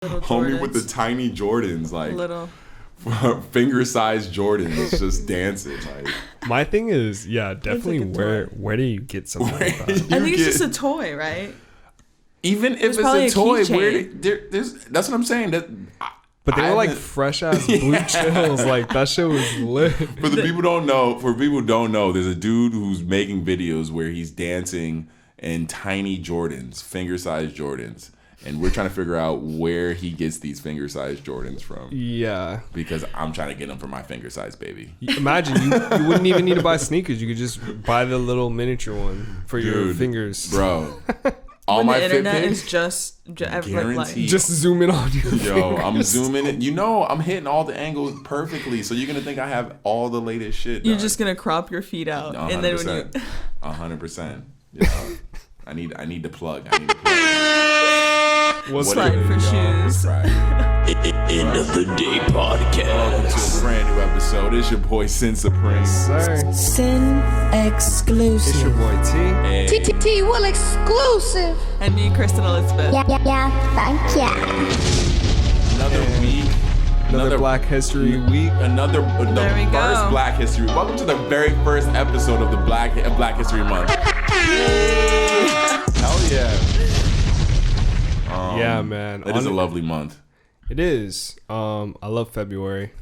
Homie with the tiny Jordans, like little finger-sized Jordans, just dancing. Like, my thing is, yeah, definitely like where do you get something like that? I think it's just a toy, right? Even if it's probably a toy, keychain. there's that's what I'm saying. But they were like fresh ass blue chills. Like that shit was lit. For people who don't know, there's a dude who's making videos where he's dancing in tiny Jordans, finger-sized Jordans. And we're trying to figure out where he gets these finger-sized Jordans from. Yeah. Because I'm trying to get them for my finger-sized baby. Imagine, you wouldn't even need to buy sneakers. You could just buy the little miniature one for your fingers. Bro. All when my the internet Fit is just guaranteed. Just zoom in on you. Yo, I'm zooming in. You know, I'm hitting all the angles perfectly. So you're going to think I have all the latest shit. You're just going to crop your feet out. 100%. And then when you... 100%. Yeah. I need to plug. What's slide for shoes? End of the day podcast. Welcome to a brand new episode. It's your boy Sin Supreme. Sir. Sin exclusive. It's your boy T. And T will exclusive. And me, Kristen Elizabeth. Yeah, thank ya. another week. Another Black History Week. The There we first go. Black History. Welcome to the very first episode of the Black History Month. Hell yeah. Yeah, man. It is a lovely month. It is. I love February.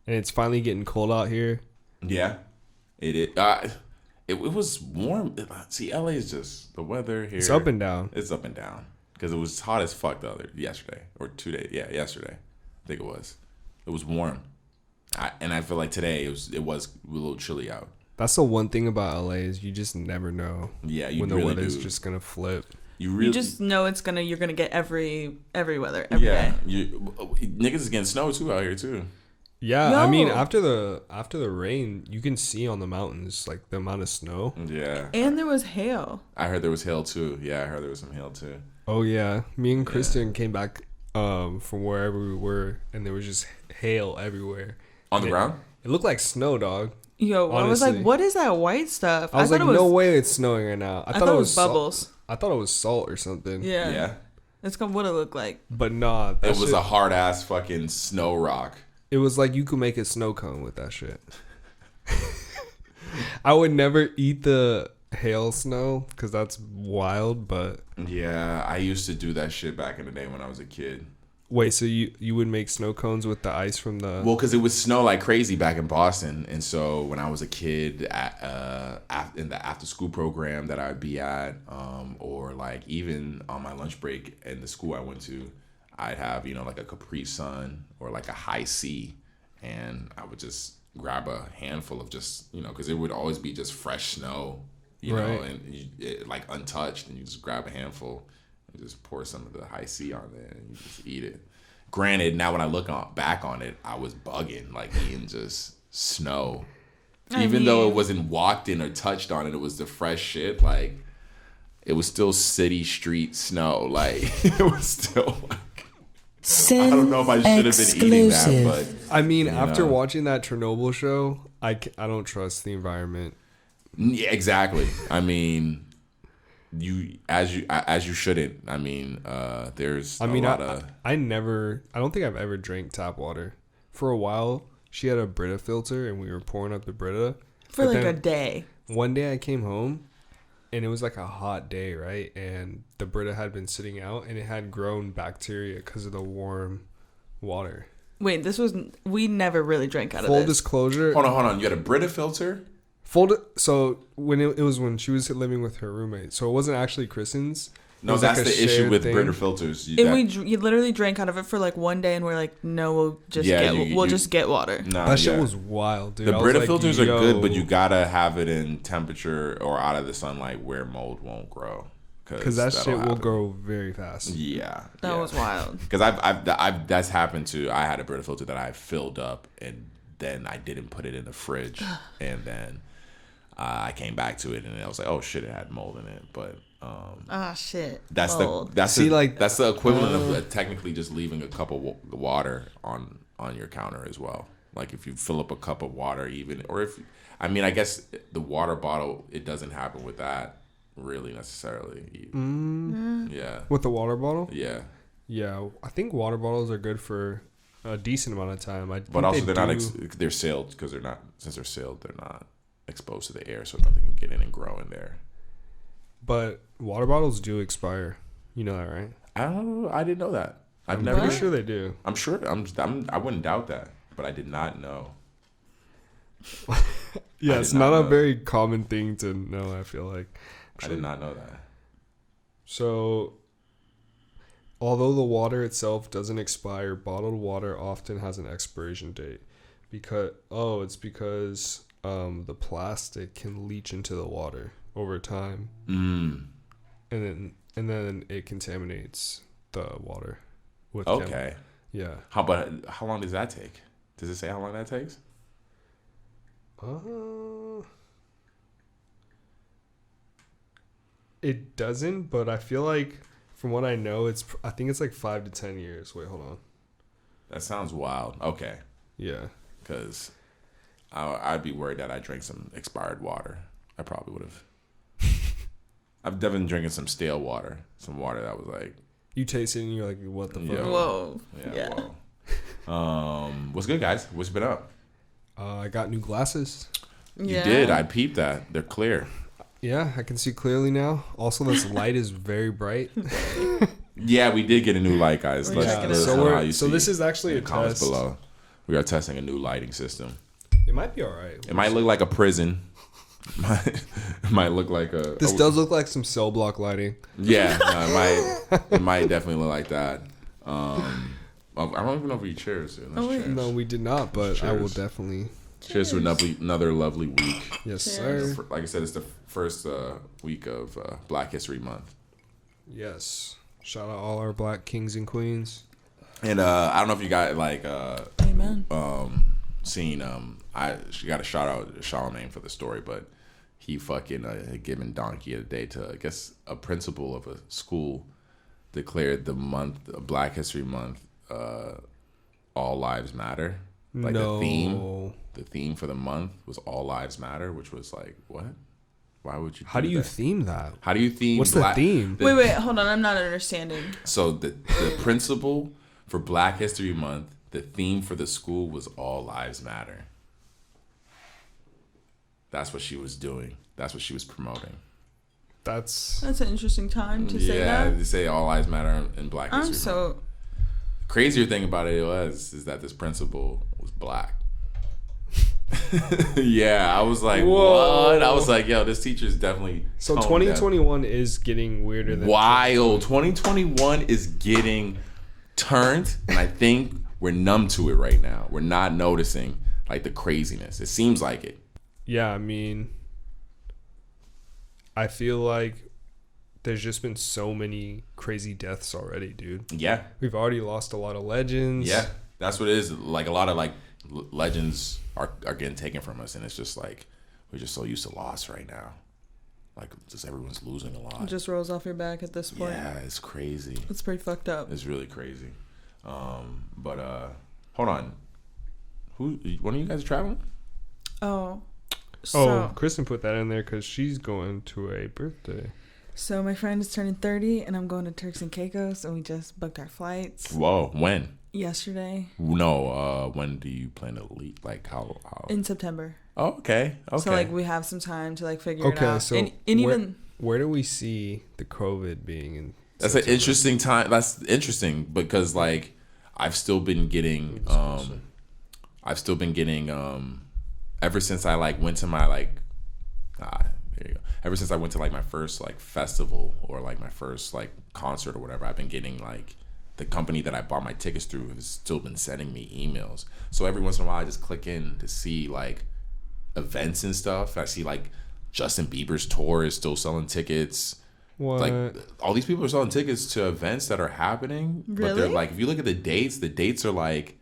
And it's finally getting cold out here. Yeah. It is. It was warm. See, LA is just the weather here. It's up and down. It's up and down. Because it was hot as fuck yesterday. Or 2 days. Yeah, yesterday. I think it was. It was warm. And I feel like today it was a little chilly out. That's the one thing about LA is you just never know. Yeah, you when the really weather's do. just gonna flip. You just know you're gonna get every weather every day. Niggas is getting snow too out here too. Yeah, Yo. I mean after the rain, you can see on the mountains like the amount of snow. Yeah. And there was hail. I heard there was hail too. Yeah, I heard there was some hail too. Oh yeah, me and Kristen came back from wherever we were, and there was just hail everywhere. On the ground? It looked like snow, dog. Yo, Honestly. I was like, what is that white stuff? I was like, thought it no way it's snowing right now. I thought it was bubbles. I thought it was salt or something. Yeah. Yeah. That's what it looked like. But nah, It was a hard ass fucking snow rock. It was like you could make a snow cone with that shit. I would never eat the hail snow because that's wild, but... Yeah, I used to do that shit back in the day when I was a kid. Wait, so you would make snow cones with the ice from the... Well, because it would snow like crazy back in Boston. And so when I was a kid in the after school program that I'd be at, or like even on my lunch break in the school I went to, I'd have, like a Capri Sun or like a High C. And I would just grab a handful of just, because it would always be just fresh snow, know, and like untouched. And you just grab a handful. You just pour some of the High C on there and you just eat it. Granted, now when I look back on it, I was bugging, like eating just snow. Even though it wasn't walked in or touched on it was the fresh shit. Like, it was still city street snow. Like, it was still like, Sin I don't know if I should have been eating that, but I mean, after watching that Chernobyl show, I don't trust the environment. yeah, exactly. I mean, as you shouldn't. I mean, there's a lot of... I don't think I've ever drank tap water. For a while, she had a Brita filter and we were pouring up the Brita. For like a day. One day I came home and it was like a hot day, right? And the Brita had been sitting out and it had grown bacteria because of the warm water. Wait, we never really drank out of Full this. disclosure. Hold on. You had a Brita filter? So when it was when she was living with her roommate, so it wasn't actually Kristen's. No, that's the issue with Brita filters. You literally drank out of it for like one day, and we're like, no, we'll just get water. Nah, that shit was wild, dude. The Brita filters are good, but you gotta have it in temperature or out of the sunlight where mold won't grow. Because that shit will grow very fast. Yeah, that was wild. Because I've that's happened too. I had a Brita filter that I filled up and then I didn't put it in the fridge, and then I came back to it and I was like, oh shit, it had mold in it. But shit. That's mold. that's the equivalent of technically just leaving a cup of water on your counter as well. Like if you fill up a cup of water, I guess the water bottle, it doesn't happen with that really necessarily. Yeah. With the water bottle? Yeah. Yeah, I think water bottles are good for a decent amount of time. But also they're not they're sealed because since they're sealed, they're not exposed to the air, so nothing can get in and grow in there. But water bottles do expire. You know that, right? I didn't know that. I'm pretty sure they do. I'm sure. I wouldn't doubt that, but I did not know. Yeah, it's not a very common thing to know, I feel like. I did not know that. So, although the water itself doesn't expire, bottled water often has an expiration date. It's because the plastic can leach into the water over time. And then it contaminates the water with yeah. How long does that take? Does it say how long that takes? It doesn't, but I feel like from what I know, I think it's like 5 to 10 years. Wait, hold on. That sounds wild. Okay. Yeah. Because I'd be worried that I drank some expired water. I probably would have. I've definitely been drinking some stale water. Some water that was like... You taste it and you're like, what the fuck? Whoa. Yeah. Whoa. What's good, guys? What's been up? I got new glasses. You did. I peeped that. They're clear. Yeah, I can see clearly now. Also, this light is very bright. Yeah, we did get a new light, guys. So this is actually a comments test. below. We are testing a new lighting system. It might be all right. It might look like a prison. It might look like a... This does look like some cell block lighting. Yeah, no, it might definitely look like that. I don't even know if we cheers. Cheers. No, we did not, but Cheers. I will definitely... Cheers to another lovely week. Yes, Cheers. sir. Like I said, it's the first week of Black History Month. Yes. Shout out all our black kings and queens. And I don't know if you got Amen. seen she got a shout out to Charlamagne for the story, but he fucking had given Donkey a day to, I guess, a principal of a school declared the month, Black History Month, All Lives Matter. Like the theme for the month was All Lives Matter, which was like, what? Why would you? How do you theme that? How do you theme? What's the theme? Wait, hold on. I'm not understanding. So the principal for Black History Month, the theme for the school was All Lives Matter. That's what she was doing. That's what she was promoting. That's an interesting time to say that. Yeah, to say All Lives Matter in Black History Month. Crazier thing about it is that this principal was black. Yeah, I was like, whoa. What? I was like, yo, this teacher's definitely... So 2021 is getting weirder than... Wild. 2021 is getting turned, and I think we're numb to it right now. We're not noticing, like, the craziness. It seems like it. Yeah, I mean, I feel like there's just been so many crazy deaths already, dude. Yeah. We've already lost a lot of legends. Yeah, that's what it is. Like, a lot of, like, legends are getting taken from us, and it's just like we're just so used to loss right now. Like, just everyone's losing a lot. It just rolls off your back at this point. Yeah, it's crazy. It's pretty fucked up. It's really crazy. But hold on. One of you guys are traveling? Kristen put that in there because she's going to a birthday. So my friend is turning 30, and I'm going to Turks and Caicos, and we just booked our flights. Whoa, when? Yesterday. No, when do you plan to leave? Like, how? In September. Oh, okay. So, like, we have some time to, like, figure it out. So where do we see the COVID being in That's September? an interesting time. That's interesting because, like, I've still been getting, ever since I, like, went to my, like, there you go. Ever since I went to, like, my first, like, festival or, like, my first, like, concert or whatever, I've been getting, like, the company that I bought my tickets through has still been sending me emails. So every once in a while, I just click in to see, like, events and stuff. I see, like, Justin Bieber's tour is still selling tickets. What? Like, all these people are selling tickets to events that are happening. Really? But they're, like, if you look at the dates are, like,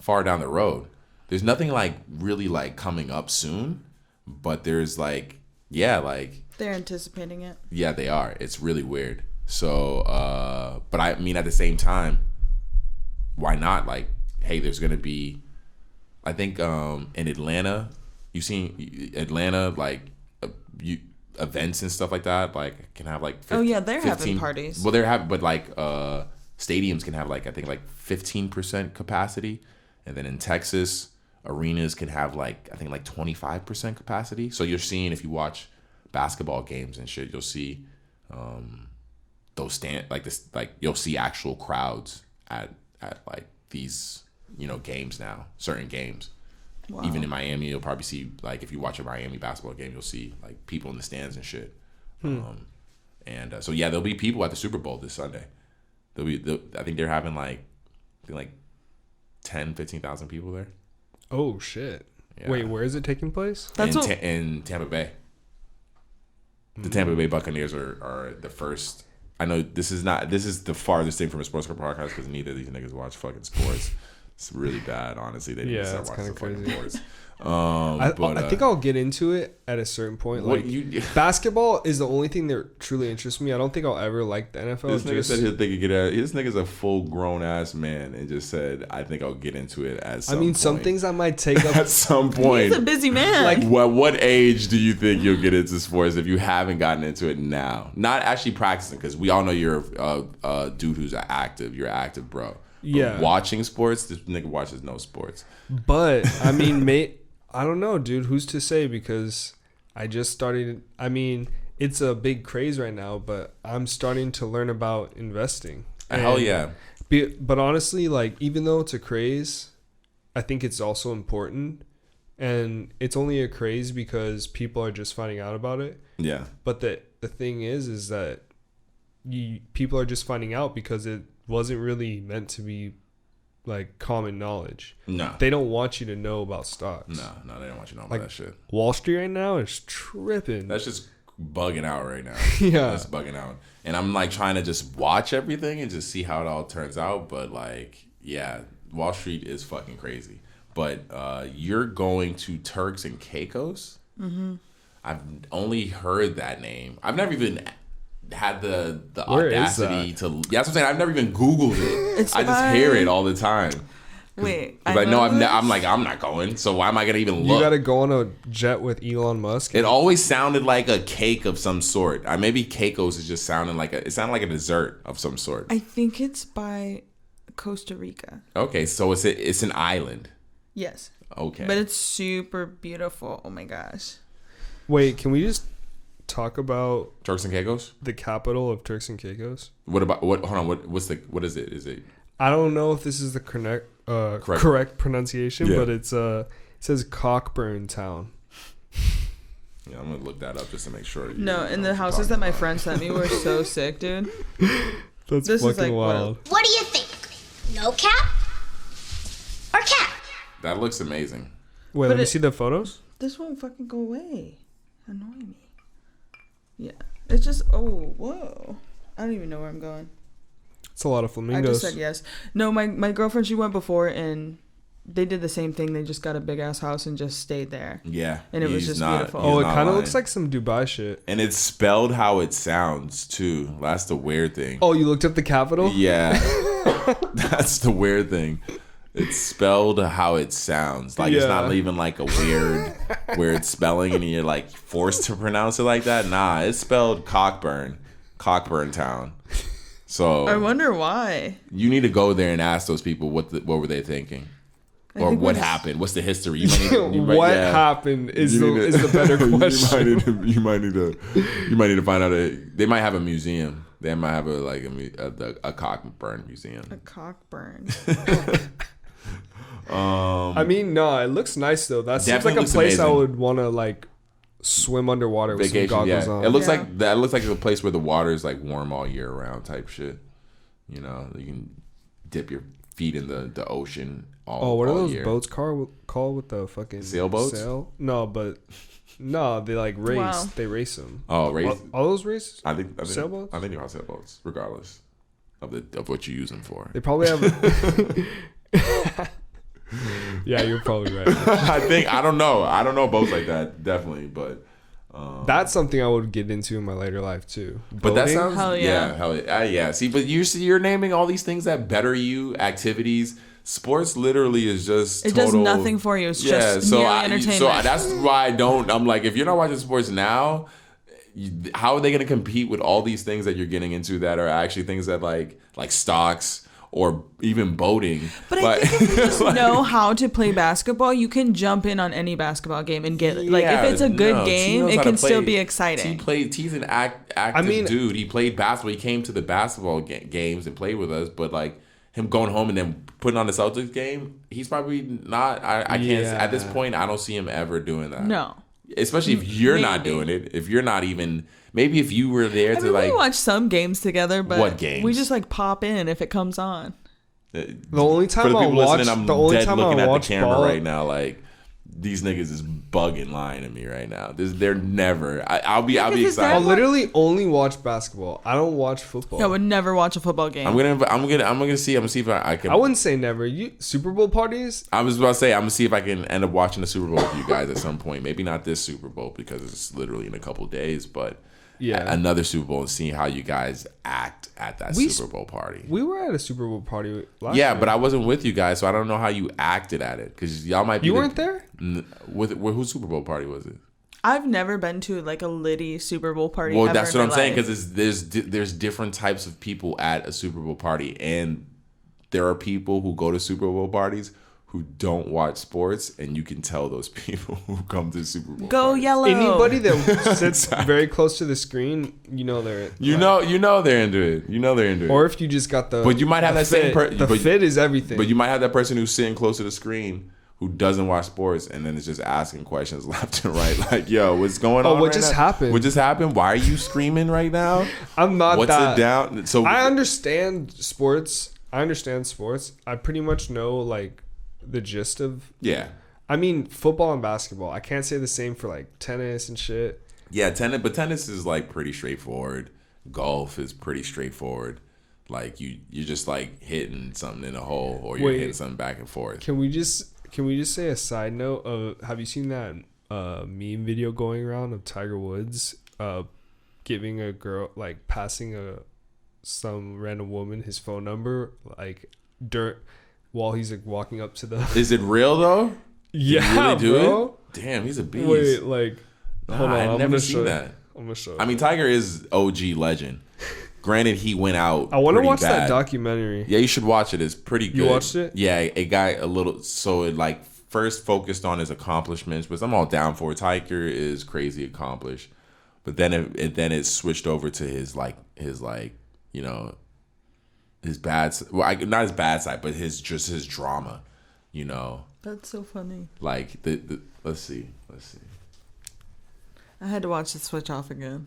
far down the road. There's nothing, like, really, like, coming up soon. But there's, like, yeah, like... They're anticipating it. Yeah, they are. It's really weird. So, but I mean, at the same time, why not? Like, hey, there's going to be, I think in Atlanta, you've seen Atlanta, like, events and stuff like that, like, can have, like, 15, oh, yeah, they're having parties. Well, they're having, but, like, stadiums can have like, I think like 15% capacity. And then in Texas, arenas can have like, I think like 25% capacity. So you're seeing, if you watch basketball games and shit, you'll see those you'll see actual crowds at like these, games now, certain games. Wow. Even in Miami, you'll probably see, like, if you watch a Miami basketball game, you'll see like people in the stands and shit. So yeah, there'll be people at the Super Bowl this Sunday. I think they're having like 10,000-15,000 people there. Oh shit! Yeah. Wait, where is it taking place? In Tampa Bay. The Tampa Bay Buccaneers are the first. I know this is the farthest thing from a sports podcast because neither of these niggas watch fucking sports. It's really bad, honestly. They need to start watching fucking sports. I think I'll get into it at a certain point. Like, basketball is the only thing that truly interests me. I don't think I'll ever like the NFL. This nigga said he'll think this nigga's a full grown ass man and just said, I think I'll get into it at some point. Some things I might take up at some point. He's a busy man. Like, what age do you think you'll get into sports if you haven't gotten into it now? Not actually practicing, because we all know you're a dude who's active. You're active, bro. Yeah. But watching sports, this nigga watches no sports. But I mean, I don't know, dude. Who's to say? Because I just started. I mean, it's a big craze right now, but I'm starting to learn about investing. Hell yeah. But honestly, like, even though it's a craze, I think it's also important. And it's only a craze because people are just finding out about it. Yeah. But the thing is that people are just finding out because it wasn't really meant to be like common knowledge. No. They don't want you to know about stocks. No, they don't want you to know about that shit. Wall Street right now is tripping. That's just bugging out right now. Yeah. That's bugging out. And I'm like trying to just watch everything and just see how it all turns out. But like, yeah, Wall Street is fucking crazy. But you're going to Turks and Caicos? Mm-hmm. I've only heard that name. I've never even had the audacity to. Yeah, that's what I'm saying. I've never even Googled it. I just hear it all the time. Wait, I know I'm like, I'm not going. So why am I gonna even look? You gotta go on a jet with Elon Musk. It always sounded like a cake of some sort. Maybe Caicos is just sounding like it sounded like a dessert of some sort. I think it's by Costa Rica. Okay, so it's an island. Yes. Okay. But it's super beautiful. Oh my gosh. Wait, can we just talk about Turks and Caicos? The capital of Turks and Caicos? What about what? Hold on. What is it? Is it? I don't know if this is the correct pronunciation, but it says Cockburn Town. Yeah, I'm gonna look that up just to make sure. No, and the houses that my friend sent me were so sick, dude. That's fucking wild. What do you think? No cap or cap? That looks amazing. Wait, let me see the photos. This won't fucking go away. Annoy me. Yeah, it's just whoa. I don't even know where I'm going. It's a lot of flamingos. I just said yes. No, my girlfriend, she went before and they did the same thing. They just got a big ass house and just stayed there. Yeah, and it was just beautiful. Oh, it kind of looks like some Dubai shit. And it's spelled how it sounds too. That's the weird thing. Oh, you looked up the capital? Yeah, that's the weird thing. It's spelled how it sounds. Like it's not even like a weird spelling, and you're like forced to pronounce it like that. Nah, it's spelled Cockburn Town. So I wonder why. You need to go there and ask those people what were they thinking, or what happened. What's the history? What happened is the better question. You might need to find out. They might have a museum. They might have a Cockburn museum. A Cockburn. I mean, no, it looks nice though. That seems like a place amazing. I would want to like swim underwater with some goggles on. It looks like that. It looks like a place where the water is like warm all year round type shit. You know, you can dip your feet in the ocean all. What are those year. boats called with the fucking sailboats? No, they like race. Wow. They race them. Oh, race. All those races? I think sailboats. I think they're all sailboats, regardless of what you use them for. They probably have. Yeah, you're probably right. I don't know boats like that, definitely, but that's something I would get into in my later life too. But that sounds hell yeah. Yeah. See, but you're naming all these things that better you, activities. Sports literally is just it does nothing for you. It's just entertainment. So that's why I'm like, if you're not watching sports now, how are they going to compete with all these things that you're getting into that are actually things that like stocks or even boating? But I think if you just know how to play basketball, you can jump in on any basketball game and get like if it's a good game, it can still be exciting. He's an active dude. He played basketball. He came to the basketball games and played with us, but like him going home and then putting on the Celtics game, he's probably not. I can't at this point. I don't see him ever doing that. No, especially if you're not doing it. If you're not even. Maybe if you were there to like... we watch some games together, but... What games? We just like pop in if it comes on. The only time I watch... I'm dead looking at the camera right now like... These niggas is bugging lying to me right now. They're never... I'll be excited. I'll literally only watch basketball. I don't watch football. I would never watch a football game. I'm gonna see if I can... I wouldn't say never. Super Bowl parties? I was about to say, I'm gonna see if I can end up watching the Super Bowl with you guys at some point. Maybe not this Super Bowl because it's literally in a couple of days, but... Yeah, another Super Bowl and seeing how you guys act at that Super Bowl party. We were at a Super Bowl party last year. Yeah, but I wasn't with you guys, so I don't know how you acted at it because y'all might be. You weren't there. Whose Super Bowl party was it? I've never been to like a Liddy Super Bowl party. Well, that's what I'm saying because there's different types of people at a Super Bowl party, and there are people who go to Super Bowl parties who don't watch sports, and you can tell those people who come to the Super Bowl. Go parties. Yellow! Anybody that sits very close to the screen, you know they're they're into it. You know they're into it. Or if you just got the but you might have that fit. same fit is everything. But you might have that person who's sitting close to the screen who doesn't watch sports, and then is just asking questions left and right, like, "Yo, what's going on? What just happened? What just happened? Why are you screaming right now? I'm not. What's it down? So I understand sports. I pretty much know like the gist of. Yeah. I mean, football and basketball. I can't say the same for like tennis and shit. Yeah, tennis is like pretty straightforward. Golf is pretty straightforward. Like you're just like hitting something in a hole, or you're hitting something back and forth. Can we just say a side note of, have you seen that meme video going around of Tiger Woods giving a girl, like passing some random woman his phone number while he's like walking up to the... Is it real though? Yeah, Did he really bro. do it? Damn, he's a beast. Wait, like, hold on. I've never seen that. I'm gonna show you. I mean, Tiger is OG legend. Granted, he went out. I want to watch bad. that documentary. Yeah, you should watch it. It's pretty good. You watched it? Yeah, it got a little. So it like first focused on his accomplishments, which I'm all down for. Tiger is crazy accomplished, but then it switched over to his you know, his bad. Well, not his bad side, but his drama. You know. That's so funny. Like the let's see. I had to watch it switch off again.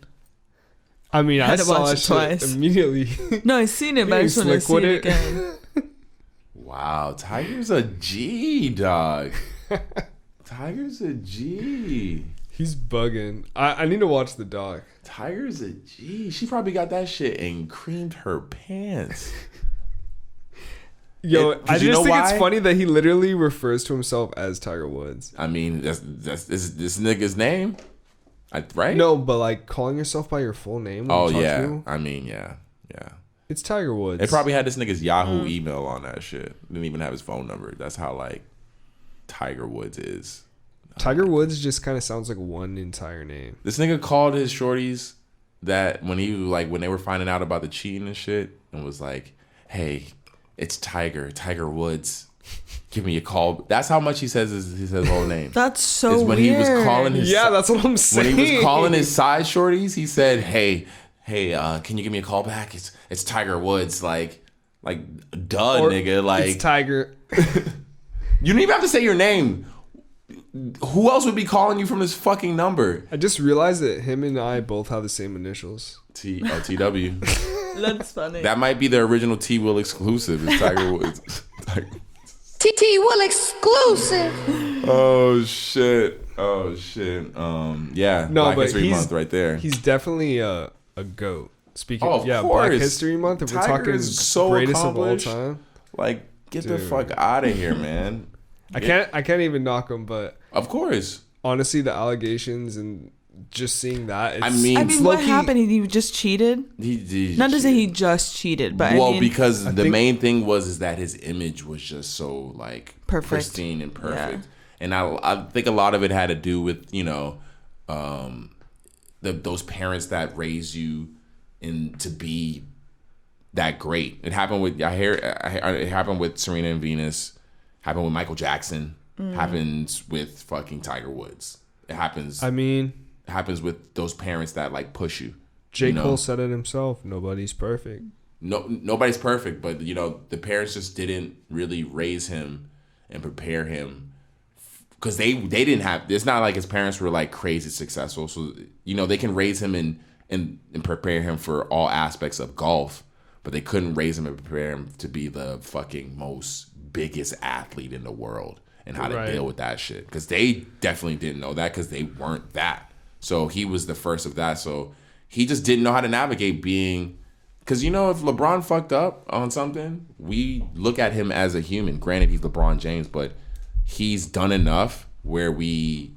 I mean, I saw it twice immediately. No, I've seen it, but I just want to see it again. Wow, Tiger's a G, dog. Tiger's a G. He's bugging. I need to watch the doc. Tiger's a G. She probably got that shit and creamed her pants. Yo, I just think it's funny that he literally refers to himself as Tiger Woods. I mean, that's this nigga's name, right? No, but like calling yourself by your full name. Oh yeah, I mean yeah. It's Tiger Woods. It probably had this nigga's Yahoo email on that shit. Didn't even have his phone number. That's how like Tiger Woods is. Tiger Woods just kind of sounds like one entire name. This nigga called his shorties that when they were finding out about the cheating and shit, and was like, "Hey, it's Tiger Woods. Give me a call." That's how much he says his whole name. That's so when weird. He was calling his that's what I'm saying. When he was calling his side shorties, he said, "Hey, can you give me a call back? It's Tiger Woods." Like nigga. Like, it's Tiger. You don't even have to say your name. Who else would be calling you from this fucking number? I just realized that him and I both have the same initials. TW. That's funny. That might be the original T Will exclusive. It's Tiger Woods. TT Will exclusive. Oh shit. Yeah. No, Black but History Month right there. He's definitely a goat. Speaking of Black course. History Month. If Tiger we're talking is so greatest of all accomplished. time, Like, get the fuck out of here, man. I can't even knock him, but of course, honestly, the allegations and just seeing that. I mean, what happened? He just cheated. He Not to say he just cheated, but because the main thing is that his image was just so like perfect, pristine and perfect, and I think a lot of it had to do with those parents that raise you to be that great. It happened with it happened with Serena and Venus. Happened with Michael Jackson. Happens with fucking Tiger Woods. It happens. I mean, happens with those parents that like push you. J. Cole said it himself. Nobody's perfect. No, nobody's perfect, but the parents just didn't really raise him and prepare him because they didn't have. It's not like his parents were like crazy successful, so they can raise him and prepare him for all aspects of golf, but they couldn't raise him and prepare him to be the fucking biggest athlete in the world and how to deal with that shit, because they definitely didn't know that because they weren't that. So he was the first of that. So he just didn't know how to navigate being. Because, if LeBron fucked up on something, we look at him as a human. Granted, he's LeBron James, but he's done enough where we,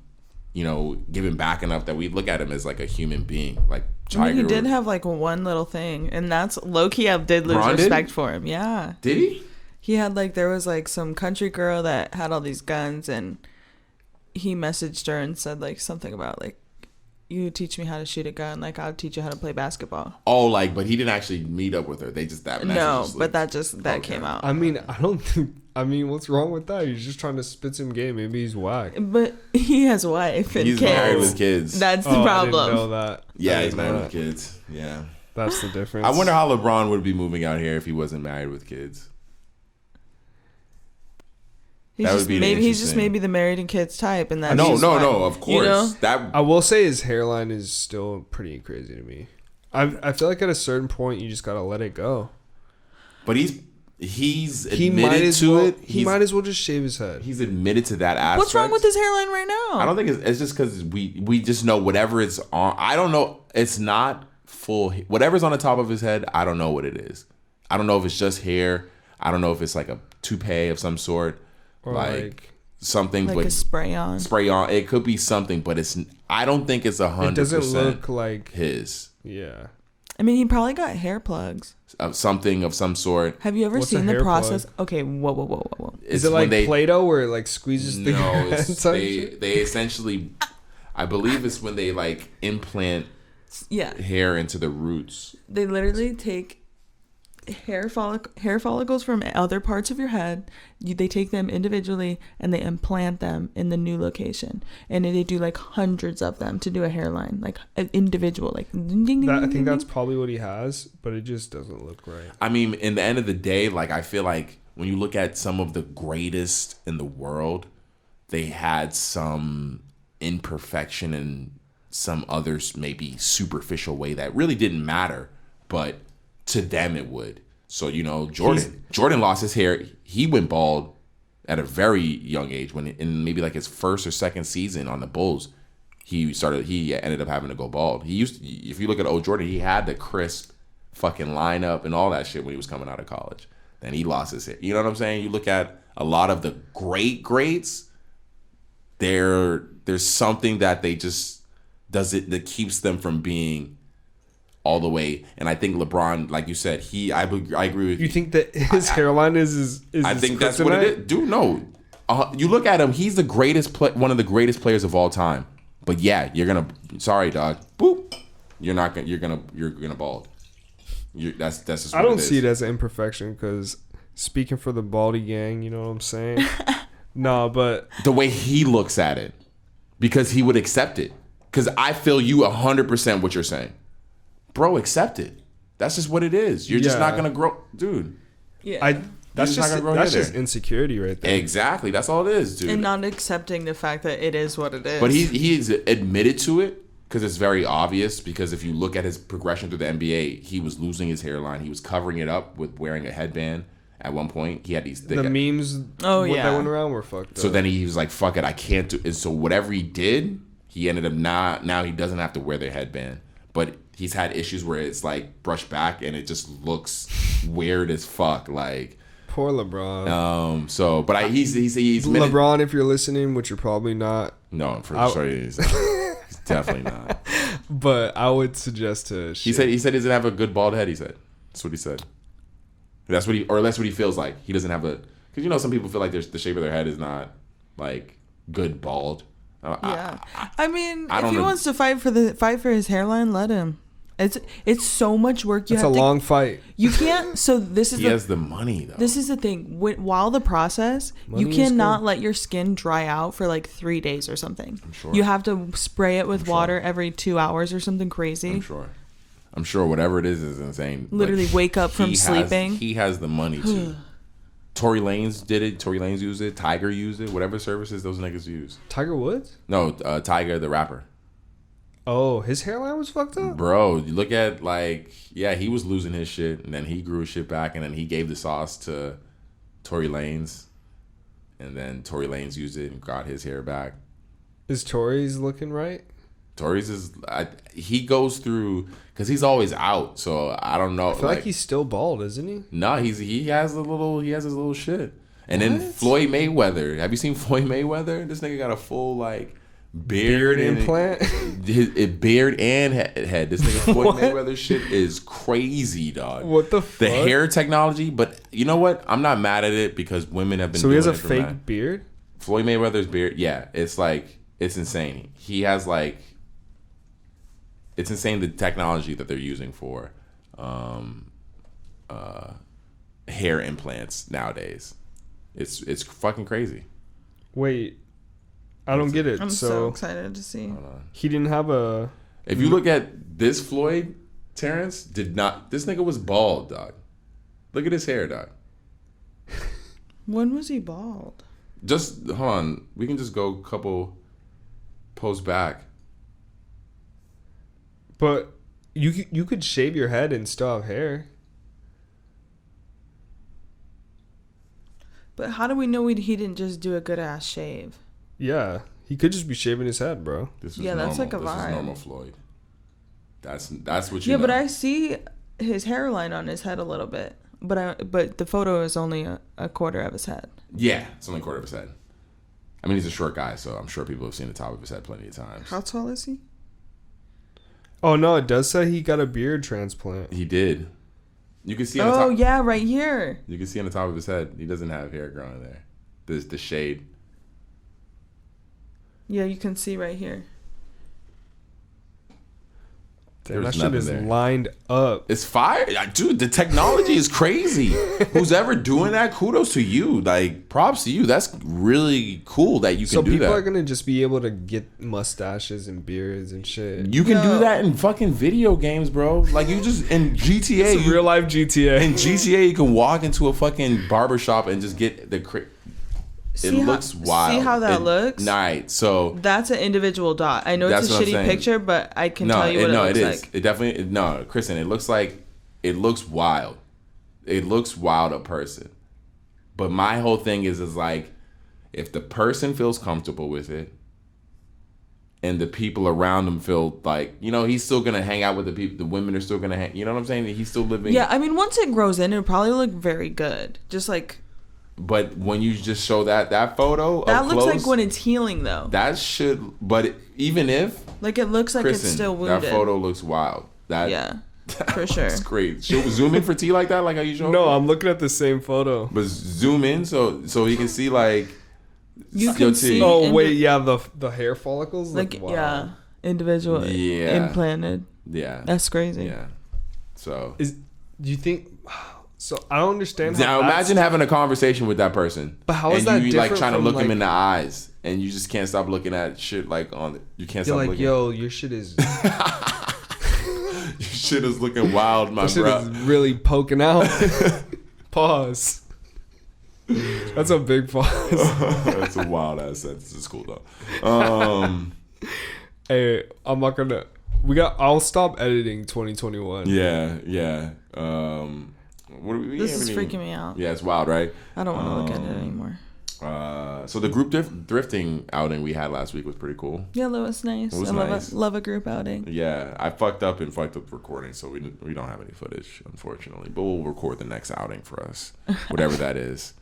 give him back enough that we look at him as like a human being. Like Tiger. He did have like one little thing, and that's low-key I did lose respect for him. Yeah. Did he? He had there was some country girl that had all these guns, and he messaged her and said something about you teach me how to shoot a gun, I'll teach you how to play basketball. Oh, but he didn't actually meet up with her. They just that message. No, but that came out. I mean, I don't think. I mean, what's wrong with that? He's just trying to spit some game. Maybe he's whack. But he has a wife and he's kids. He's married with kids. That's the problem. I didn't know that. Yeah, he's married with kids. Yeah. That's the difference. I wonder how LeBron would be moving out here if he wasn't married with kids. He's just maybe the married and kids type, and that's no, of course. That I will say his hairline is still pretty crazy to me. I feel like at a certain point you just gotta let it go. But he's admitted to it. He might as well just shave his head. He's admitted to that aspect. What's wrong with his hairline right now? I don't think it's just because we just know whatever it's on. I don't know. It's not full. Whatever's on the top of his head, I don't know what it is. I don't know if it's just hair. I don't know if it's like a toupee of some sort. Or like something like a spray on. It could be something, but I don't think it's 100%. It doesn't look like his. Yeah. I mean, he probably got hair plugs. Something of some sort. Have you ever What's seen a the hair process? plug? Okay, whoa. Is it like Play-Doh where it squeezes the they essentially, I believe it's when they implant hair into the roots. They literally take hair follicles from other parts of your head. They take them individually and they implant them in the new location, and they do hundreds of them to do a hairline, an individual. I think that's probably what he has, but it just doesn't look right. I mean, in the end of the day, I feel like when you look at some of the greatest in the world, they had some imperfection and some others maybe superficial way that really didn't matter, but to them it would. So Jordan lost his hair. He went bald at a very young age when in maybe his first or second season on the Bulls. He ended up having to go bald. If you look at old Jordan, he had the crisp fucking lineup and all that shit when he was coming out of college. Then he lost his hair. You know what I'm saying? You look at a lot of the greats. There's something that they just does it that keeps them from being all the way. And I think LeBron, like you said, I agree with you. You think that his hairline is I think that's what it is. Dude, no. You look at him, he's the greatest one of the greatest players of all time. But yeah, sorry dog. Boop. You're gonna bald. That's just what I don't it is. see it as an imperfection because speaking for the Baldy gang, you know what I'm saying? No, but the way he looks at it, because he would accept it. Because I feel you 100% what you're saying. Bro, accept it. That's just what it is. You're just not gonna grow, dude. Yeah. That's just insecurity right there. Exactly. That's all it is, dude. And not accepting the fact that it is what it is. But he's admitted to it because it's very obvious. Because if you look at his progression through the NBA, he was losing his hairline. He was covering it up with wearing a headband. At one point, he had these thick memes. that went around were fucked up. So then he was like, "Fuck it, I can't do." And so whatever he did, he ended up now he doesn't have to wear the headband, but he's had issues where it's brushed back and it just looks weird as fuck. Poor LeBron. But he's LeBron, if you're listening, which you're probably not. No, for sure he's definitely not. But I would suggest to. He said he doesn't have a good bald head. He said that's what he said. That's what he feels like. He doesn't have because some people feel like the shape of their head is not good bald. Yeah, I mean, I if don't he know. wants to fight for his hairline, let him. It's so much work. It's a long fight. You can't. So this is He has the money though. this is the thing. While the process, you Money is cannot good. let your skin dry out for like 3 days or something. I'm sure. You have to spray it with water every 2 hours or something crazy. I'm sure whatever it is insane. Literally But wake up from he sleeping. He has the money to. Tory Lanez did it. Tory Lanez used it. Tiger used it. Whatever services those niggas use. Tiger Woods? No, Tiger the rapper. Oh, his hairline was fucked up? Bro, you look at he was losing his shit, and then he grew his shit back, and then he gave the sauce to Tory Lanez, and then Tory Lanez used it and got his hair back. Is Tory's looking right? Tory's he goes through because he's always out, so I don't know. I feel like he's still bald, isn't he? No, he has his little shit. And then Floyd Mayweather. Have you seen Floyd Mayweather? This nigga got a full beard implant. Beard and head. This nigga Floyd Mayweather shit is crazy, dog. What the fuck? The hair technology, but you know what? I'm not mad at it because women have been. So he has a doing it for fake beard? Floyd Mayweather's beard, yeah, it's insane. He has it's insane the technology that they're using for hair implants nowadays. It's fucking crazy. Wait, I don't get it. I'm so excited to see. He didn't have a. If you look at this Floyd, Terrence this nigga was bald, dog. Look at his hair, dog. When was he bald? Just hold on. We can just go a couple posts back. But you could shave your head and still have hair. But how do we know he didn't just do a good ass shave? Yeah, he could just be shaving his head, bro. This is Yeah, normal. that's like a This vibe. is normal Floyd. That's what you Yeah, know. but I see his hairline on his head a little bit. But the photo is only a quarter of his head. Yeah, it's only a quarter of his head. I mean, he's a short guy, so I'm sure people have seen the top of his head plenty of times. How tall is he? Oh no, it does say he got a beard transplant. He did. You can see on the top. Oh yeah, right here. You can see on the top of his head, he doesn't have hair growing there. The shade. Yeah, you can see right here. Damn, that There's shit nothing is there. lined up. It's fire, dude. The technology is crazy. Who's ever doing that? Kudos to you. Props to you. That's really cool that you can So do that. people are gonna just be able to get mustaches and beards and shit. You can do Yo. that in fucking video games, bro. You just in GTA, It's real life GTA. in GTA, you can walk into a fucking barbershop and just get the. It looks wild. See how that looks? Right. So That's an individual dot. I know it's That's a what I'm shitty saying. picture, but I can tell you what it it is. looks like. It definitely no, Kristen. It looks wild. It looks wild a person. But my whole thing is if the person feels comfortable with it, and the people around him feel he's still gonna hang out with the people. The women are still gonna hang. You know what I'm saying? He's still living. Yeah, I mean, once it grows in, it'll probably look very good. Just But when you just show that photo, that up looks close, like when it's healing, though. that should. But even if It looks like Kristen, it's still wounded. that photo looks wild. Yeah, for sure. It's great. Zoom in for T like that, like how you show. No, I'm looking at the same photo. But zoom in so you can see You Yo, can T. see. Oh wait, yeah, the hair follicles. yeah, individual Yeah. implanted. yeah That's crazy. yeah. So Do you think? So I don't understand. now that's- imagine having a conversation with that person. But how is and that you different trying to from, look him in the eyes, and you just can't stop looking at shit on it. You can't You're stop like, looking. yo, your shit is Your shit is looking wild, my your shit bro. is really poking out. Pause. That's a big pause. That's a wild ass sentence. It's cool though. Hey, I'm not gonna. I'll stop editing 2021. Yeah. What do we? This is freaking me out. Yeah, it's wild, right? I don't want to look at it anymore. So the group thrifting outing we had last week was pretty cool. Yeah, that was nice. It was I nice. love a group outing. Yeah, I fucked up recording, so we don't have any footage, unfortunately. But we'll record the next outing for us, whatever that is.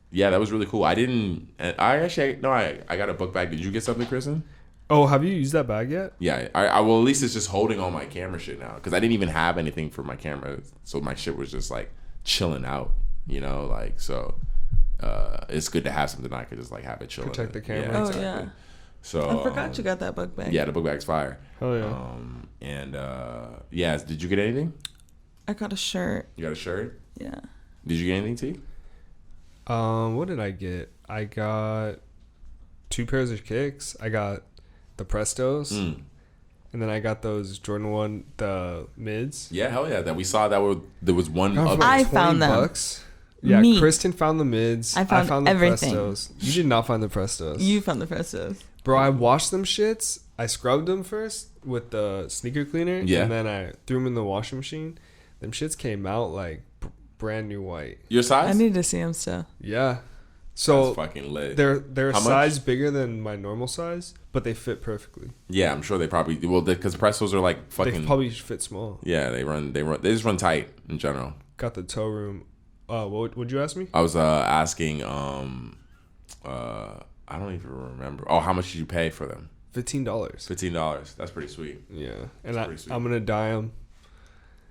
Yeah, that was really cool. I got a book bag. Did you get something, Kristen? Oh, have you used that bag yet? Yeah, I well, at least it's just holding all my camera shit now because I didn't even have anything for my camera, so my shit was just chilling out, so. it's good to have something I could just like have it chilling. Protect the camera. Yeah, Oh, exactly. yeah. So I forgot you got that book bag. Yeah, the book bag's fire. Oh yeah. And yeah, did you get anything? I got a shirt. You got a shirt? Yeah. Did you get anything, T? What did I get? I got 2 pairs of kicks. I got the Prestos. And then I got those Jordan 1, the mids. Yeah, hell yeah. That we saw there was one Oh, of for I like found them. $20. Yeah, Me. Kristen found the mids. I found the everything. Prestos. You did not find the Prestos. You found the Prestos. Bro, I washed them shits. I scrubbed them first with the sneaker cleaner. Yeah. And then I threw them in the washing machine. Them shits came out like brand new white. your size? I need to see them still. Yeah. So That's fucking lit. they're a How much? size bigger than my normal size, but they fit perfectly. Yeah, I'm sure they probably because Prestos are like They fucking. probably fit small. Yeah, they just run tight in general. Got the toe room. What would you ask me? I was asking I don't even remember. Oh, how much did you pay for them? $15. $15. That's pretty sweet. Yeah, and That's pretty sweet. I'm gonna dye them.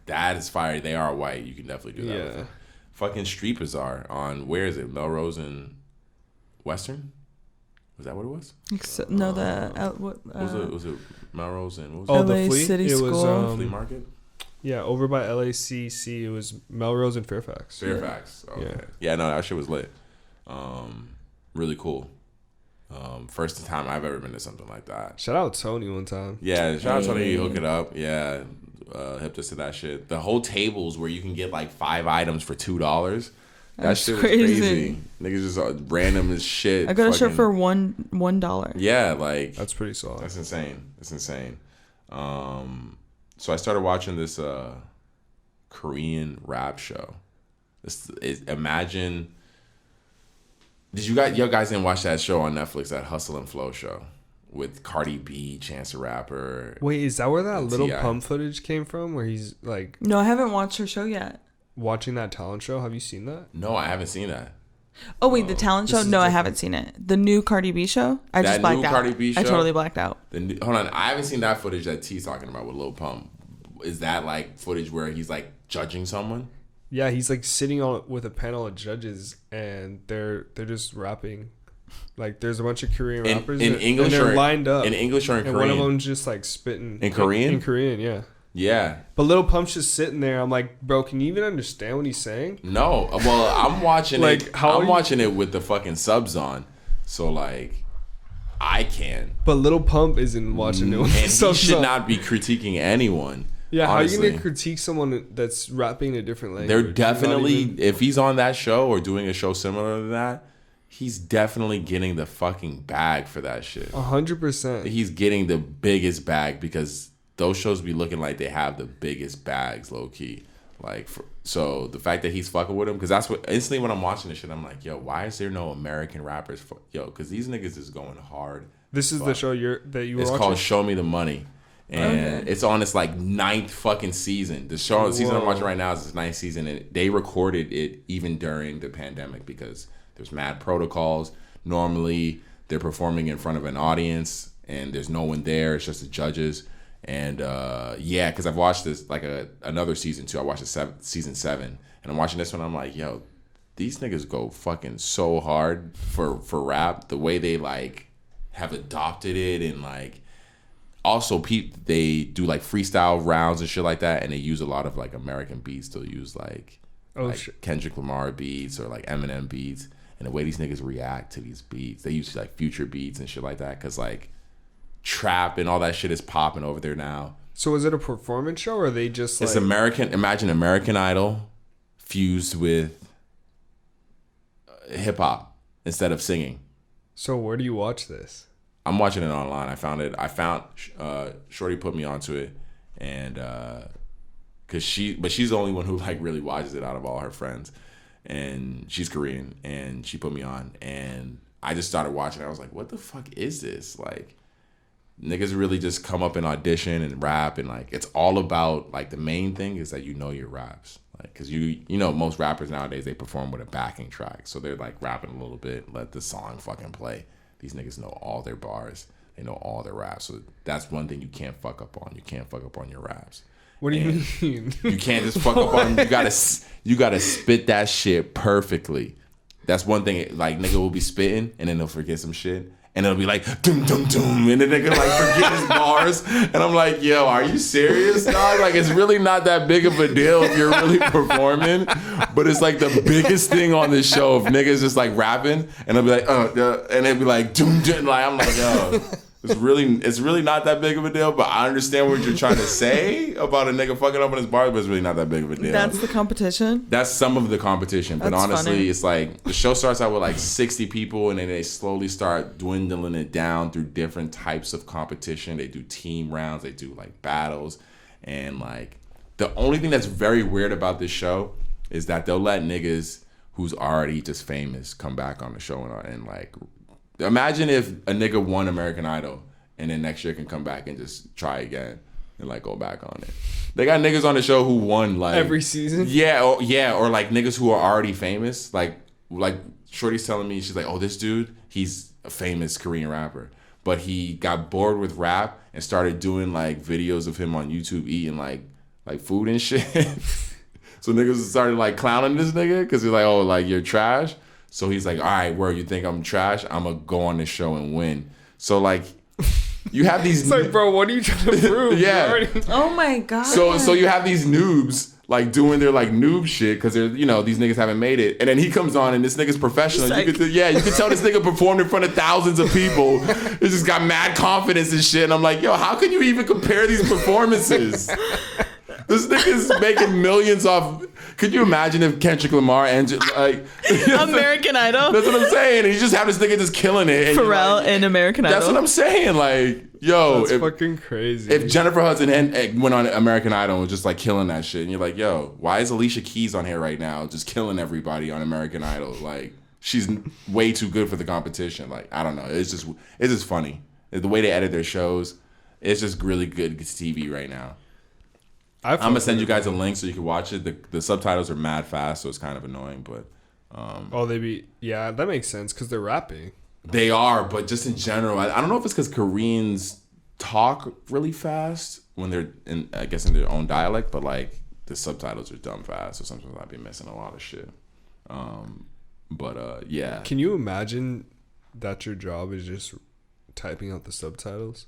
That is fire. They are white. You can definitely do that. With Yeah. it. Fucking Street Bazaar on where is it? Melrose and Western? Was that what it was? No, what Was it Melrose and what was Oh, it? the LA flea. City It was School. Flea Market? yeah, over by LACC. It was Melrose and Fairfax. Fairfax. Okay. Yeah. Yeah, no, that shit was lit. Really cool. First time I've ever been to something like that. Shout out Tony one time. Yeah, shout out to Tony, Hey. hook it up. Yeah, hipped us to that shit. The whole tables where you can get like 5 items for $2. That That's shit was crazy. crazy. Niggas just random as shit. I got a shirt fucking- for $1. Yeah, like That's pretty solid. that's insane. That's insane. So I started watching this Korean rap show. Imagine. Did you guys didn't watch that show on Netflix, that Hustle and Flow show with Cardi B, Chance the Rapper? Wait, is that where that And little T.I. pump footage came from? Where he's like No, I haven't watched her show yet. watching that talent show? Have you seen that? No, I haven't seen that. Oh wait, the talent show? this is No, I different. haven't seen it. The new Cardi B show? I That just blacked new out. Cardi B I show? totally blacked out. Hold on, I haven't seen that footage that T's talking about with Lil Pump. Is that like footage where he's like judging someone? Yeah, he's like sitting on with a panel of judges, and they're just rapping. Like there's a bunch of Korean rappers in and English they're or lined up in English or in and Korean? one of them's just like spitting In Korean? In Korean, yeah. Yeah. But Lil Pump's just sitting there. I'm like, bro, can you even understand what he's saying? No. Well, I'm watching Like, it. how are I'm you- watching it with the fucking subs on. So like I can. But Lil Pump isn't watching it. And with he subs should on. not be critiquing anyone. Yeah, honestly. how are you gonna critique someone that's rapping a different language? They're Not definitely, even- if he's on that show or doing a show similar to that, he's definitely getting the fucking bag for that shit. 100%. He's getting the biggest bag because those shows be looking like they have the biggest bags, low key. Like, so the fact that he's fucking with him, because that's what instantly when I'm watching this shit, I'm like, yo, why is there no American rappers? Because these niggas is going hard. This is the show that you were It's watching? called Show Me the Money. And it's on its like 9th fucking season. The season I'm watching right now is its 9th season, and they recorded it even during the pandemic because there's mad protocols. Normally, they're performing in front of an audience, and there's no one there. It's just the judges. And yeah, because I've watched this like another season too. I watched season 7, and I'm watching this one. I'm like, yo, these niggas go fucking so hard for rap. The way they like have adopted it, and like also they do like freestyle rounds and shit like that, and they use a lot of like American beats. They'll use like Kendrick Lamar beats or like Eminem beats, and the way these niggas react to these beats, they use like Future beats and shit like that, because like trap and all that shit is popping over there now. So is it a performance show, or are they just like... It's American. Imagine American Idol fused with hip hop instead of singing. So where do you watch this? I'm watching it online. I found Shorty put me onto it, and she's the only one who like really watches it out of all her friends, and she's Korean, and she put me on, and I just started watching. I was like, what the fuck is this? Like, niggas really just come up and audition and rap, and like it's all about like the main thing is that you know your raps, like because you know most rappers nowadays they perform with a backing track, so they're like rapping a little bit, let the song fucking play. These niggas know all their bars, they know all their raps, so that's one thing you can't fuck up on. You can't fuck up on your raps. What do you mean? You can't just fuck up on them. You gotta spit that shit perfectly. That's one thing. Like, nigga will be spitting, and then they'll forget some shit. And it'll be like, doom, doom, doom. And the nigga, like, forget his bars. And I'm like, yo, are you serious, dog? Like, it's really not that big of a deal if you're really performing. But it's, like, the biggest thing on this show if niggas just, like, rapping. And they'll be like, and they'll be like, doom, doom. Like, I'm like, yo. It's really not that big of a deal, but I understand what you're trying to say about a nigga fucking up on his bars, but it's really not that big of a deal. That's the competition? That's some of the competition. But That's honestly, funny. It's like the show starts out with like 60 people and then they slowly start dwindling it down through different types of competition. They do team rounds, they do like battles. And like the only thing that's very weird about this show is that they'll let niggas who's already just famous come back on the show and like imagine if a nigga won American Idol and then next year can come back and just try again and like go back on it. They got niggas on the show who won like every season. Yeah, or like niggas who are already famous. Like Shorty's telling me, she's like, oh, this dude, he's a famous Korean rapper, but he got bored with rap and started doing like videos of him on YouTube eating like food and shit. So niggas started like clowning this nigga because he's like, oh, like you're trash. So he's like, all right, where you think I'm trash? I'm going to go on this show and win. So, like, you have these... It's like, bro, what are you trying to prove? Yeah. Oh, my God. So you have these noobs, like, doing their, like, noob shit because they're, these niggas haven't made it. And then he comes on and this nigga's professional. Like, you can tell this nigga performed in front of thousands of people. He just got mad confidence and shit. And I'm like, yo, how can you even compare these performances? This nigga's making millions off... Could you imagine if Kendrick Lamar and like American Idol? That's what I'm saying. And you just have this nigga just killing it. And Pharrell like, in American Idol. That's what I'm saying. Like, yo, that's fucking crazy. If Jennifer Hudson went on American Idol and was just like killing that shit, and you're like, yo, why is Alicia Keys on here right now, just killing everybody on American Idol? Like, she's way too good for the competition. Like, I don't know. It's just funny. The way they edit their shows, it's just really good TV right now. I'm gonna send you guys a link so you can watch it. The subtitles are mad fast, so it's kind of annoying. But that makes sense because they're rapping. They are, but just in general, I don't know if it's because Koreans talk really fast when they're in their own dialect, but like the subtitles are dumb fast, so sometimes I'd be missing a lot of shit. Yeah. Can you imagine that your job is just typing out the subtitles?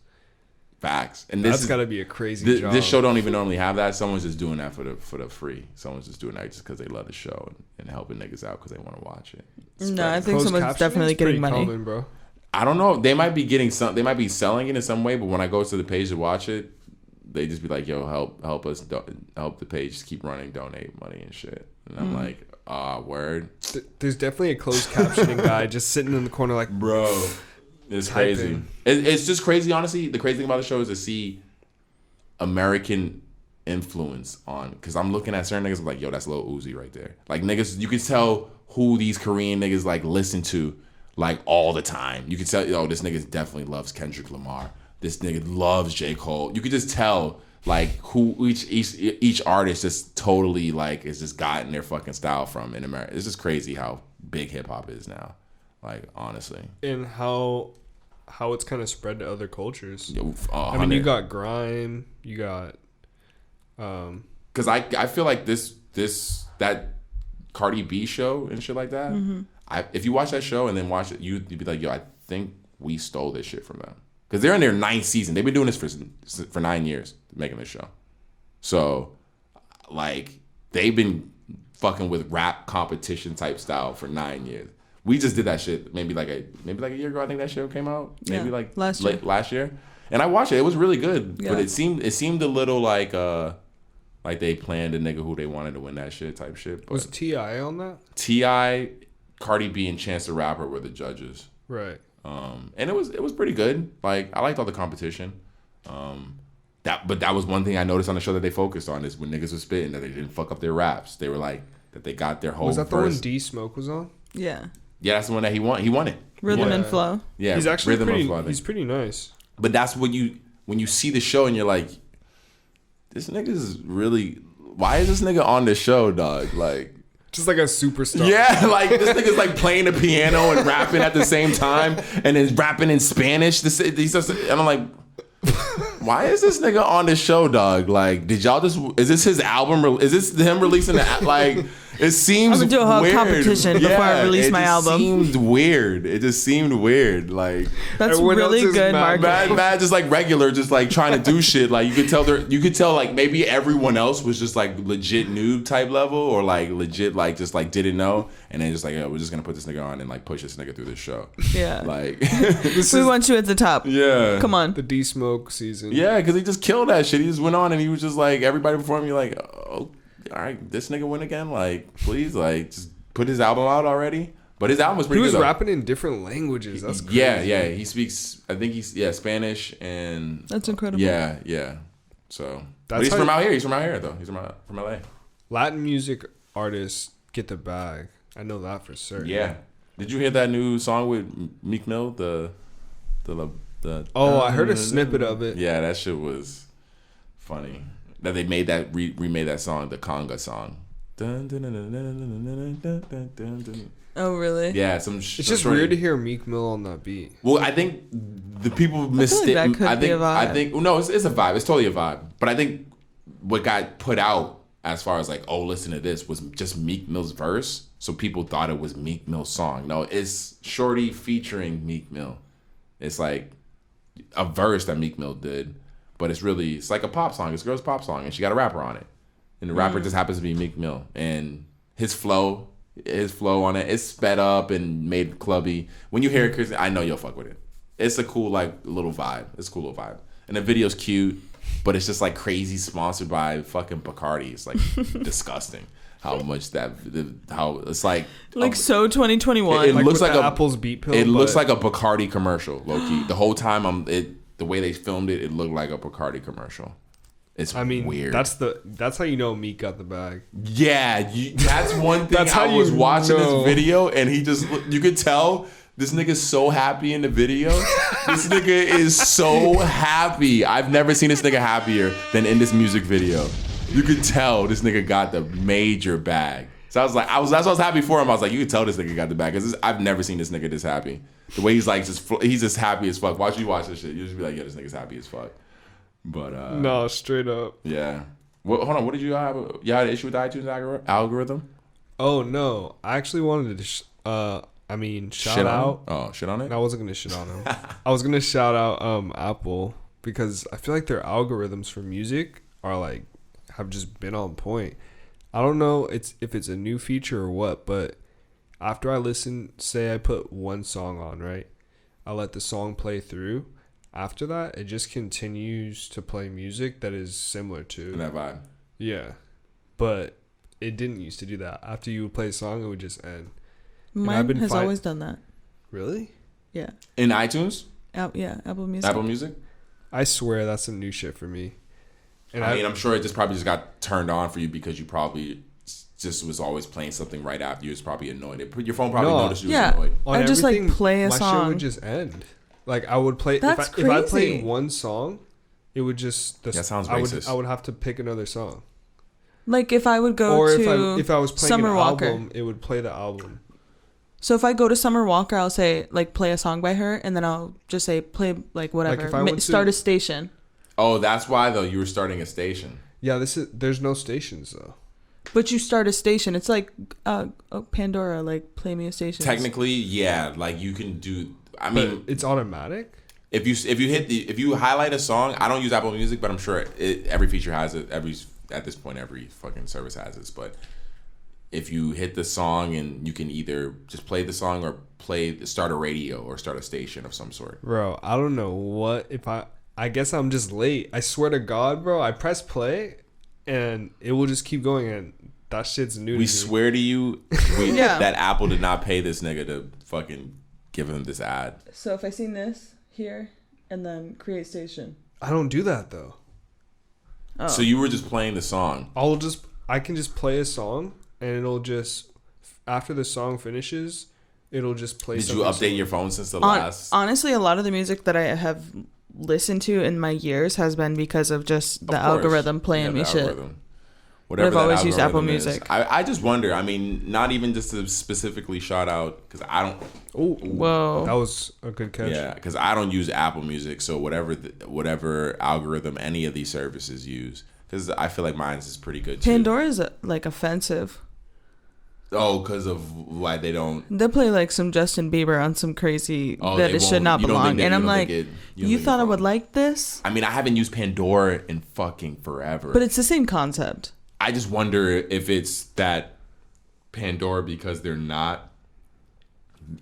Facts. And that's got to be a crazy job. This show don't even normally have that. Someone's just doing that for the free. Someone's just doing that just because they love the show and helping niggas out because they want to watch it. No, I think someone's definitely getting money. Common, bro. I don't know. They might be getting some. They might be selling it in some way. But when I go to the page to watch it, they just be like, "Yo, help us, help the page keep running, donate money and shit." And I'm like, word. There's definitely a closed captioning guy just sitting in the corner, like, bro. It's crazy. It's just crazy, honestly. The crazy thing about the show is to see American influence on, because I'm looking at certain niggas, I'm like, yo, that's Lil Uzi right there. Like, niggas, you can tell who these Korean niggas like listen to like all the time. You can tell, yo, this nigga definitely loves Kendrick Lamar. This nigga loves J. Cole. You could just tell like who each artist just totally like is just gotten their fucking style from in America. It's just crazy how big hip hop is now. Like, honestly. And how it's kind of spread to other cultures. I mean, you got grime, you got because I feel like that Cardi B show and shit like that. Mm-hmm. If you watch that show and then watch it, you'd be like, yo, I think we stole this shit from them, because they're in their 9th season. They've been doing this for 9 years, making this show. So like they've been fucking with rap competition type style for 9 years. We just did that shit maybe like a year ago. I think that show came out. Maybe like last year. And I watched it. It was really good. Yeah. But it seemed a little like they planned a nigga who they wanted to win that shit type shit. But was T.I. on that? T.I., Cardi B, and Chance the Rapper were the judges. Right. And it was pretty good. Like, I liked all the competition. That was one thing I noticed on the show that they focused on, is when niggas was spitting, that they didn't fuck up their raps. They were like that they got their whole Was that the verse. one D Smoke was on? Yeah. Yeah, that's the one that he won. He won it. Rhythm and flow. Yeah, he's actually Rhythm he's pretty nice. But that's when you see the show and you're like, this nigga's really. Why is this nigga on the show, dog? Like, just like a superstar. Yeah, like this nigga's like playing the piano and rapping at the same time, and then rapping in Spanish. And I'm like, why is this nigga on the show, dog? Like, did y'all just? Is this his album? Is this him releasing the like? It seems I'm gonna do a whole weird. competition before I release my album. It seemed weird. It just seemed weird. Like That's Everyone else really is good mad. marketing. mad, just like regular, just like trying to do shit. Like you could tell like maybe everyone else was just like legit noob type level, or like legit like just like didn't know, and then just like, we're just gonna put this nigga on and like push this nigga through this show. Yeah. Like We want you at the top. yeah. Come on. The D-Smoke season. Yeah, because he just killed that shit. He just went on and he was just like, everybody before him, you're like, oh, all right, this nigga win again? Like, please, like, just put his album out already. But his album was pretty He was good. rapping in different languages. That's crazy. Yeah. He speaks, I think he's, Spanish and. That's incredible. Yeah. So. But That's he's how from you- out here. He's from out here, though. He's from LA. Latin music artists get the bag. I know that for certain. Yeah. Did you hear that new song with Meek Mill? The Oh, I heard a snippet of it. Yeah, that shit was funny. That they made that remade that song, the conga song. Oh, really? Yeah, It's just weird to hear Meek Mill on that beat. Well, I think the people like mistake. that could I be think. a vibe. I think. No, it's a vibe. It's totally a vibe. But I think what got put out as far as like, oh, listen to this, was just Meek Mill's verse. So people thought it was Meek Mill's song. No, it's Shorty featuring Meek Mill. It's like a verse that Meek Mill did, but it's like a pop song. It's a girl's pop song, and she got a rapper on it, and the rapper just happens to be Meek Mill, and his flow on it, it's sped up and made clubby. When you hear it, Chris, I know you'll fuck with it. It's a cool like little vibe. It's a cool little vibe, and the video's cute, but it's just like crazy sponsored by fucking Bacardi. It's like disgusting how much how it's like so 2021. It Like looks with like the a Apple's beat pill. It looks but- like a Bacardi commercial, low key. The whole time the way they filmed it, it looked like a Bacardi commercial. It's weird. That's how you know Meek got the bag. Yeah, that's one thing. That's how I was you watching know. this video and you could tell this nigga's so happy in the video. This nigga is so happy. I've never seen this nigga happier than in this music video. You could tell this nigga got the major bag. So I was like, that's why I was happy for him. I was like, you could tell this nigga got the bag because I've never seen this nigga this happy. The way he's like he's just happy as fuck. Watch this shit, you just be like, yeah, this nigga's happy as fuck. But No, straight up. yeah. Well, hold on, what did you have? You had an issue with the iTunes algorithm? Oh no, I actually wanted to. Shout Shit out. on him? Oh, shit on it? And I wasn't gonna shit on him. I was gonna shout out Apple because I feel like their algorithms for music are like have just been on point. I don't know if it's a new feature or what, but after I listen, say I put one song on, right? I let the song play through. After that, it just continues to play music that is similar to In that vibe. Yeah, but it didn't used to do that. After you would play a song, it would just end. Mine has always done that. Really? Yeah. In iTunes? Apple Music. Apple Music? I swear that's some new shit for me. And I mean, I'm sure it just probably just got turned on for you because you probably just was always playing something right after you. Was probably annoyed. Your phone probably noticed you was annoyed. I just like everything, play a my song. shit would just end. Like I would play. That's if I crazy. played one song, it would just. That sounds I racist. would have to pick another song. Like if I would go Or to if I was playing Summer an Walker. album, it would play the album. So if I go to Summer Walker, I'll say like play a song by her, and then I'll just say play like whatever. if I went to- Start a station. Oh, that's why though you were starting a station. Yeah, there's no stations though. But you start a station. It's like Pandora, like play me a station. Technically, yeah, like you can do. I mean, But it's automatic. if you highlight a song, I don't use Apple Music, but I'm sure every feature has it. At this point, every fucking service has it. But if you hit the song and you can either just play the song or start a radio or start a station of some sort. Bro, I don't know what if I guess I'm just late. I swear to God, bro. I press play and it will just keep going and that shit's new to We me. swear to you Yeah. that Apple did not pay this nigga to fucking give him this ad. So if I sing this here and then create station. I don't do that though. Oh. So you were just playing the song. I can just play a song and it'll just after the song finishes, it'll just play. Did you something update similar. your phone since the last? Honestly, a lot of the music that I have listened to in my years has been because of just the Of course. algorithm playing Yeah, me the shit. algorithm. Whatever I've that always used Apple algorithm is. Music. I just wonder. I mean, not even just to specifically shout out because I don't. Oh, Whoa. that was a good catch. Yeah, because I don't use Apple Music. So whatever algorithm any of these services use, because I feel like mine's is pretty good too. Pandora is like offensive. Oh, because of why they don't. They'll play like some Justin Bieber on some crazy Oh, that they it should won't- not you don't think belong. that- And you I'm don't like, think it- you don't you think thought I it's would wrong. like this? I mean, I haven't used Pandora in fucking forever. But it's the same concept. I just wonder if it's that Pandora because they're not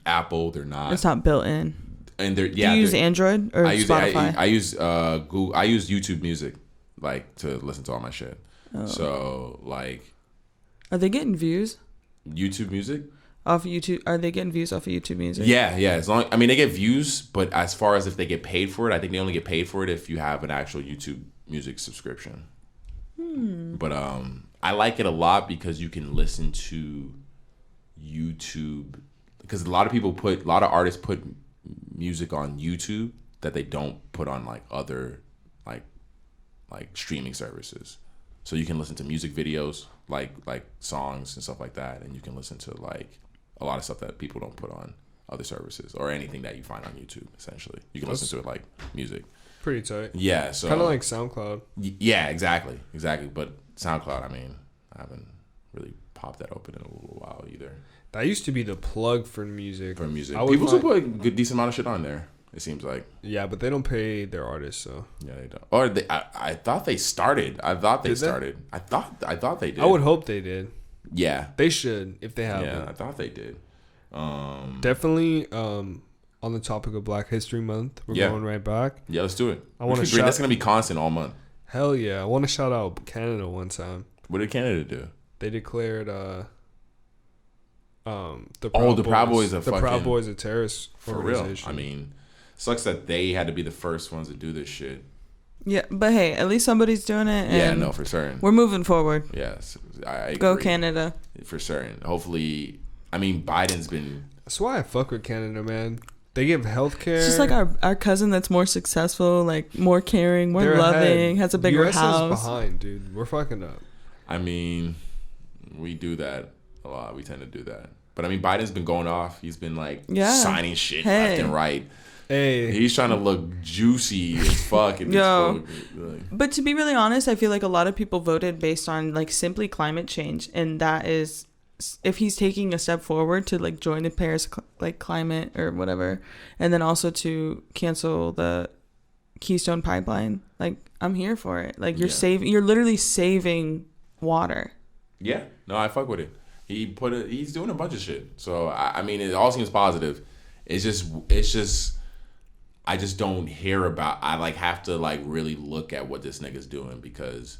Apple, they're not, It's not built in. and they're Do you use Android or Spotify? I use Google. I use YouTube Music like to listen to all my shit. Oh. So like Are they getting views YouTube Music. off of YouTube? Are they getting views off of YouTube Music? Yeah. As long, I mean, they get views, but as far as if they get paid for it, I think they only get paid for it if you have an actual YouTube Music subscription. But I like it a lot because you can listen to YouTube. Because a lot of artists put music on YouTube that they don't put on like other like streaming services. So you can listen to music videos, like songs and stuff like that, and you can listen to like a lot of stuff that people don't put on other services or anything that you find on YouTube. Essentially, you can listen to it like music. Pretty tight. Yeah, so Kind of like SoundCloud. yeah, exactly. But SoundCloud, I mean, I haven't really popped that open in a little while either. That used to be the plug for music. People still put a good decent amount of shit on there. It seems like. Yeah, but they don't pay their artists, so. Yeah, they don't. Or I thought they started. I thought they Did they? started. I thought they did. I would hope they did. Yeah. They should if they have. Yeah, I thought they did. Definitely. On the topic of Black History Month, we're going right back. Yeah, let's do it. I want to shout. That's gonna be constant all month. Hell yeah! I want to shout out Canada one time. What did Canada do? They declared the Proud Boys a fucking, Proud Boys a terrorist for real. organization. I mean, sucks that they had to be the first ones to do this shit. Yeah, but hey, at least somebody's doing it. Yeah, and no, for certain. We're moving forward. Yes, I agree. Go Canada. For certain. Hopefully, I mean, Biden's been. That's why I fuck with Canada, man. They give healthcare. It's just like our cousin that's more successful, like more caring, more They're loving, ahead. has a bigger US house. is behind, dude. We're fucking up. I mean, we do that a lot. We tend to do that. But I mean, Biden's been going off. He's been like signing shit left and right. Hey, he's trying to look juicy as fuck. Yo, but to be really honest, I feel like a lot of people voted based on like simply climate change, and that is if he's taking a step forward to like join the Paris like climate or whatever, and then also to cancel the Keystone Pipeline. Like I'm here for it. Like you're literally saving water. Yeah, no, I fuck with it. He's doing a bunch of shit. So I mean, it all seems positive. It's just. I just don't hear about. I like have to like really look at what this nigga's doing because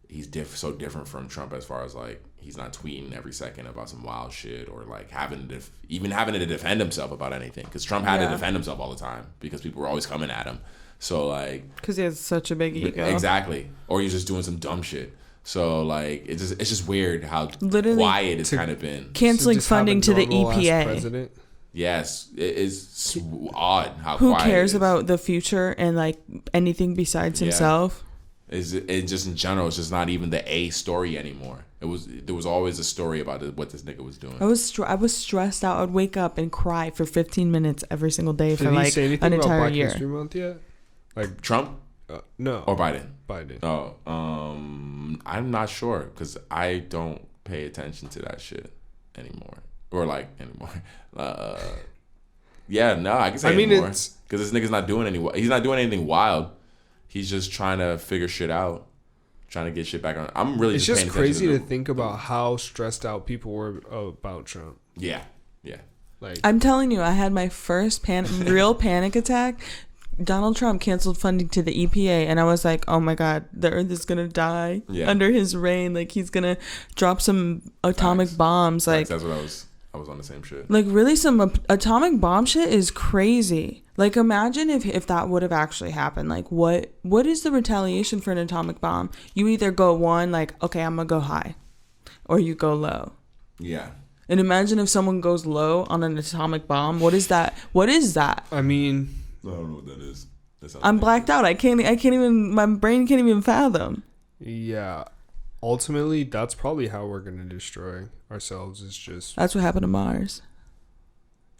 he's so different from Trump as far as like he's not tweeting every second about some wild shit or like having to defend himself about anything because Trump had to defend himself all the time because people were always coming at him. So like because he has such a big ego. Exactly, or he's just doing some dumb shit. So like it's just weird how literally quiet it's kind of been. Canceling funding to the EPA. President. Yes, it is odd how who quiet cares it is. about the future and like anything besides himself. It just in general, it's just not even the A story anymore. There was always a story about what this nigga was doing. I was stressed out. I'd wake up and cry for 15 minutes every single day for Did he like say anything an about entire Black year. History Month yet? Like Trump? No. Or Biden? Biden. Oh, I'm not sure because I don't pay attention to that shit anymore. Or like anymore. Yeah, no, I can say anymore because this nigga's not doing he's not doing anything wild. He's just trying to figure shit out, trying to get shit back on. I'm really. It's just just crazy to think about how stressed out people were about Trump. Yeah. Like I'm telling you, I had my first real panic attack. Donald Trump canceled funding to the EPA, and I was like, "Oh my God, the Earth is gonna die under his reign. Like he's gonna drop some atomic bombs. Like that's what I was on the same shit. Like really, some atomic bomb shit is crazy. Like imagine if that would have actually happened. Like what is the retaliation for an atomic bomb? You either go one like, okay, I'm gonna go high, or you go low. Yeah. And imagine if someone goes low on an atomic bomb. What is that? I mean, I don't know what that is. I'm blacked out. I can't even. My brain can't even fathom. Yeah. Ultimately, that's probably how we're gonna destroy ourselves. Is just that's what happened to Mars.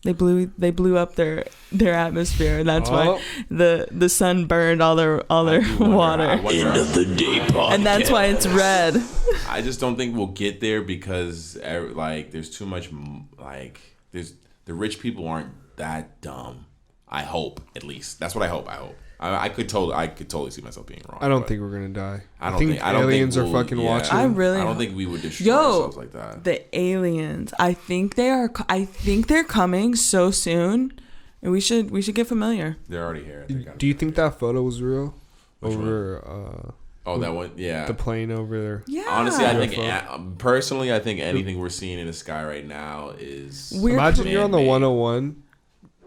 They blew up their atmosphere, and that's why the sun burned all their water. End of the day podcast. And that's why it's red. I just don't think we'll get there because like there's too much like the rich people aren't that dumb. I hope, at least. That's what I hope. I could totally see myself being wrong. I don't think we're gonna die. I don't think aliens we'll, are fucking watching. I don't think we would destroy ourselves like that. The aliens. I think they're coming so soon, and we should get familiar. They're already here. Do you think that photo was real? Which over that one, yeah. The plane over there. Yeah. Honestly, I think personally, I think anything we're seeing in the sky right now is. Imagine you're on the 101.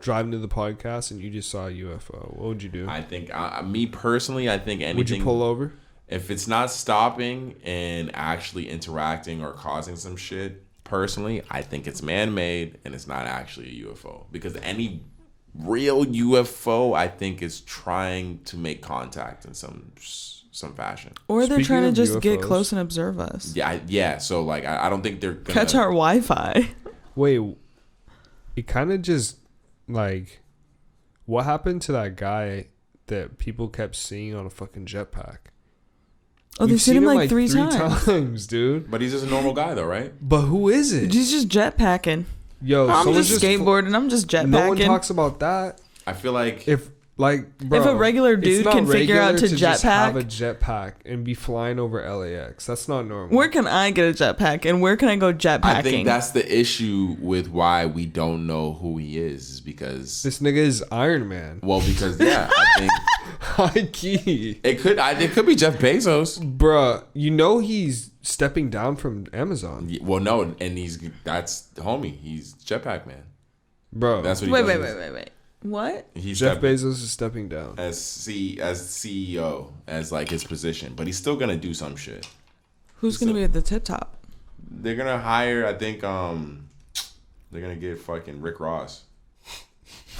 Driving to the podcast and you just saw a UFO. What would you do? I think, me personally, I think anything. Would you pull over? If it's not stopping and actually interacting or causing some shit, personally, I think it's man-made and it's not actually a UFO. Because any real UFO, I think, is trying to make contact in some fashion. Or they're trying to just UFOs, get close and observe us. Yeah. So, like, I don't think they're gonna catch our Wi-Fi. Wait, it kind of just... Like, what happened to that guy that people kept seeing on a fucking jetpack? Oh, they've seen him like three times, dude. But he's just a normal guy, though, right? But who is it? He's just jetpacking. Yo, I'm just skateboarding. I'm just jetpacking. No one talks about that. I feel like Bro, if a regular dude can figure out to just have a jetpack, jetpack and be flying over LAX, that's not normal. where can I get a jetpack and where can I go jetpacking? I think that's the issue with why we don't know who he is because this nigga is Iron Man. Well, because I think high key. It could be Jeff Bezos, bruh. You know he's stepping down from Amazon. Well, no, and that's the homie. He's Jetpack Man, bro. That's what. Wait. What? Jeff Bezos is stepping down as CEO, as like his position, but he's still gonna do some shit. Who's gonna be at the tip top? They're gonna hire. I think they're gonna get fucking Rick Ross.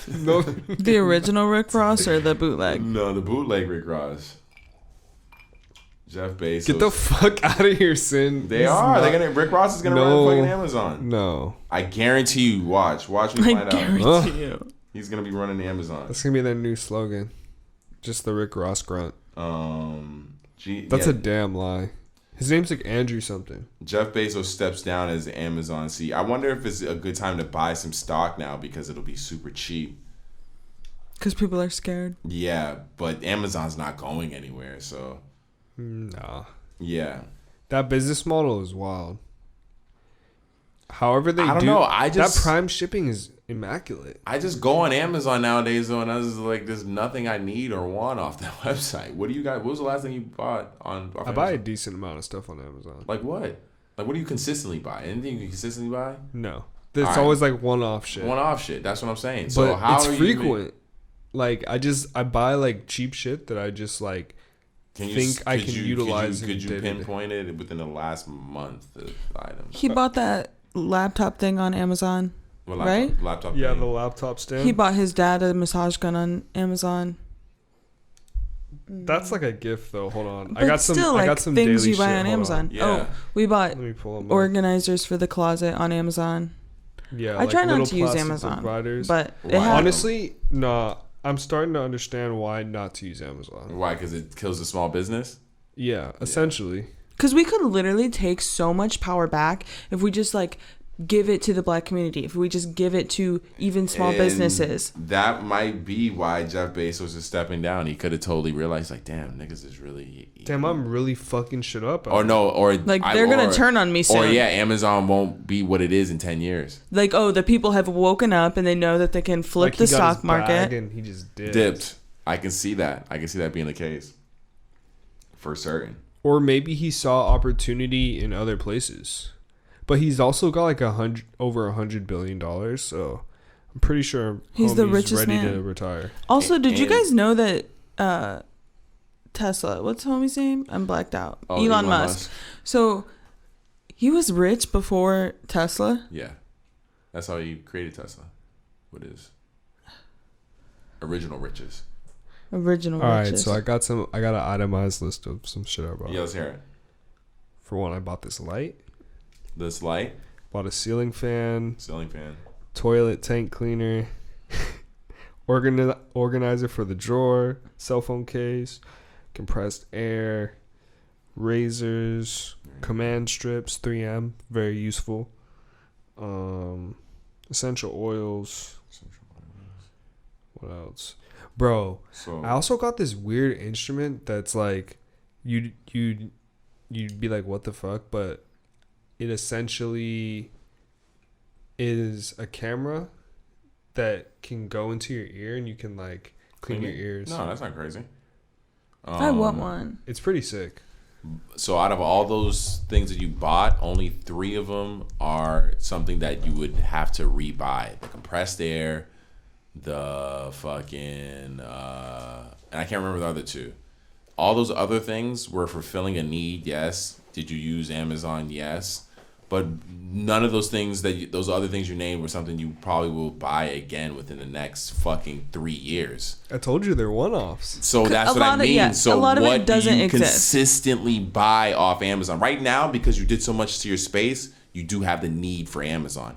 No, the original Rick Ross or the bootleg? No, the bootleg Rick Ross. Jeff Bezos. Get the fuck out of here, Sin. They're gonna. Rick Ross is gonna run fucking Amazon. No, I guarantee you. Watch me find out. I guarantee you. He's gonna be running the Amazon. That's gonna be their new slogan. Just the Rick Ross grunt. That's a damn lie. His name's like Andrew something. Jeff Bezos steps down as Amazon CEO. I wonder if it's a good time to buy some stock now because it'll be super cheap. Because people are scared. Yeah, but Amazon's not going anywhere, so. Nah. Yeah. That business model is wild. However I don't know. That Prime shipping is immaculate. I just go on Amazon nowadays though, and I was like, "There's nothing I need or want off that website." What do you guys? What was the last thing you bought on? I buy a decent amount of stuff on Amazon. Like what? Like what do you consistently buy? Anything you consistently buy? No, it's always like one-off shit. One-off shit. That's what I'm saying. But so how it's are frequent. Like I buy like cheap shit that I just like. I can utilize. Could you pinpoint it within the last month? The items. He bought that laptop thing on Amazon. What laptop, right? Laptop. Yeah, thing. the laptop stand. He bought his dad a massage gun on Amazon. That's like a gift though. Hold on, but I got some things you buy on Amazon. Yeah. Oh, we bought organizers for the closet on Amazon. Yeah, I try not to use Amazon, but honestly, nah. I'm starting to understand why not to use Amazon. Why? Because it kills the small business? Yeah, essentially. Because we could literally take so much power back if we just like give it to the black community, if we just give it to even small businesses. That might be why Jeff Bezos is stepping down. He could have totally realized, like, damn, niggas is really... Damn, I'm really fucking shit up. Or no, or... Like, they're going to turn on me soon. Or, yeah, Amazon won't be what it is in 10 years. Like, oh, the people have woken up and they know that they can flip the stock market. And he just dipped. I can see that. I can see that being the case. For certain. Or maybe he saw opportunity in other places. But he's also got like over $100 billion, so I'm pretty sure he's the richest ready man to retire. Also, did you guys know that Tesla? What's homie's name? I'm blacked out. Oh, Elon Musk. So he was rich before Tesla. Yeah, that's how he created Tesla. What is original riches? Original. All riches. right, so I got an itemized list of some shit I bought. Yeah, let's hear it. For one, I bought this light. This light. Bought a ceiling fan. toilet tank cleaner, organizer for the drawer, cell phone case, compressed air, razors, command strips, 3M, very useful. Essential oils. What else? Bro, So I also got this weird instrument that's like you'd be like, what the fuck? But it essentially is a camera that can go into your ear and you can like clean your ears. No, that's not crazy. I want one. It's pretty sick. So out of all those things that you bought, only 3 of them are something that you would have to rebuy. The compressed air, the fucking, and I can't remember the other 2. All those other things were fulfilling a need, yes. Did you use Amazon? Yes. But none of those things those other things you named were something you probably will buy again within the next fucking 3 years. I told you they're one-offs. So that's what I mean. So a lot of what it doesn't do you exist. consistently buy off Amazon right now? Because you did so much to your space, you do have the need for Amazon,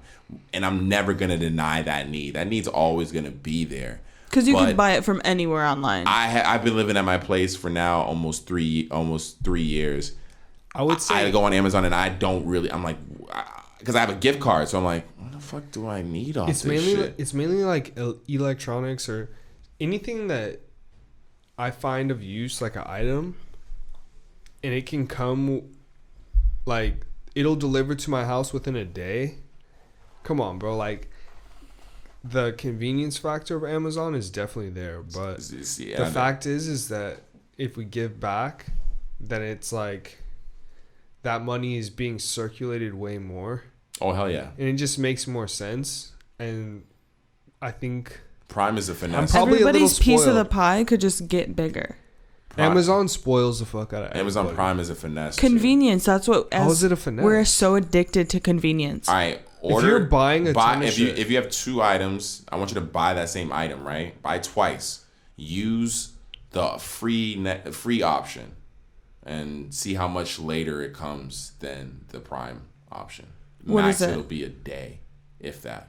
and I'm never gonna deny that need. That need's always gonna be there. Because you But can buy it from anywhere online. I've been living at my place for now almost 3 years. I would say I go on Amazon and I don't really. I'm like, because I have a gift card, so I'm like, what the fuck do I need off it's this mainly shit? it's mainly like electronics or anything that I find of use, like an item, and it can come like it'll deliver to my house within a day. Come on, bro. Like the convenience factor of Amazon is definitely there, but the fact is that if we give back, then it's like that money is being circulated way more. Oh hell yeah! And it just makes more sense. And I think Prime is a finesse. I'm probably a little Everybody's piece of spoiled. the pie could just get bigger. Amazon spoils the fuck out of Amazon everybody. Prime is a finesse. too. Convenience. That's what. How is it a finesse? We're so addicted to convenience. All right, If you're buying a ton of if shit. you have 2 items, I want you to buy that same item, right? Buy twice. Use the free option, and see how much later it comes than the Prime option. What Max, is it? It'll be a day, if that.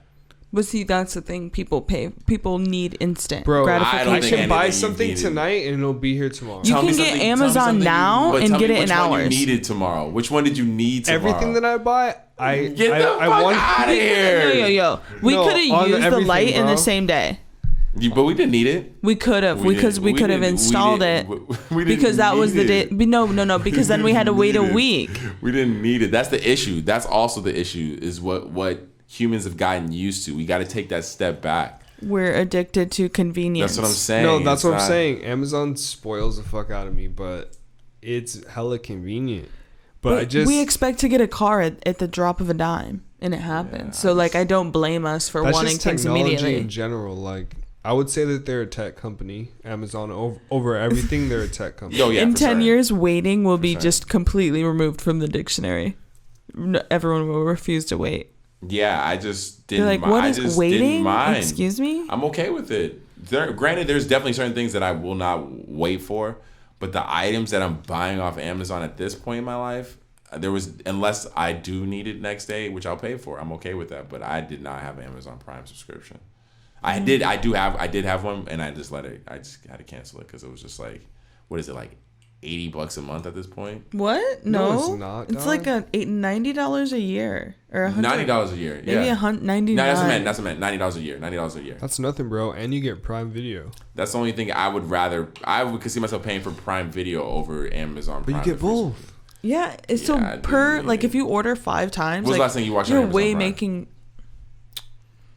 But see, that's the thing. People need instant Bro, gratification. I think can buy anything you something needed. tonight and it'll be here tomorrow. You Tell me can get something- tell me Amazon something now but and tell get me it in which one hours. You needed tomorrow. Which one did you need tomorrow? Everything that I buy, I Get the fuck out of here. Yo. We No, could have on used the everything, light in bro. the same day. But we didn't need it. We could have because we could have installed it because that was the day. No, because then we had to wait a week. We didn't need it. That's the issue. That's also the issue is what humans have gotten used to. We got to take that step back. We're addicted to convenience. That's what I'm saying. No, that's It's what I'm not- saying. Amazon spoils the fuck out of me, but it's hella convenient. But we expect to get a car at the drop of a dime, and it happens. So like, I don't blame us for that's wanting just things technology immediately. in general. Like, I would say that they're a tech company. Amazon over everything, they're a tech company. Oh yeah. in for 10 sure. years, waiting will be sure. just completely removed from the dictionary. Everyone will refuse to wait. Yeah, I just didn't. They're like, what I is just waiting? Didn't mind. Excuse me? I'm okay with it. Granted, there's definitely certain things that I will not wait for, but the items that I'm buying off Amazon at this point in my life, unless I do need it next day, which I'll pay for. I'm okay with that, but I did not have an Amazon Prime subscription. I did have one, and I just had to cancel it because it was just like, what is it, like $80 a month at this point? What? No, No, it's not, It's dog. like $90 a year or $90 a year. Maybe Yeah. $199. No, that's what I meant. $90 a year. $90 a year. That's nothing, bro. And you get Prime Video. That's the only thing I could see myself paying for Prime Video over Amazon But Prime. you get both. Yeah, it's so Yeah, per dude. like if you order 5 times, When's like, the last thing you watched on you're Amazon way Prime? making.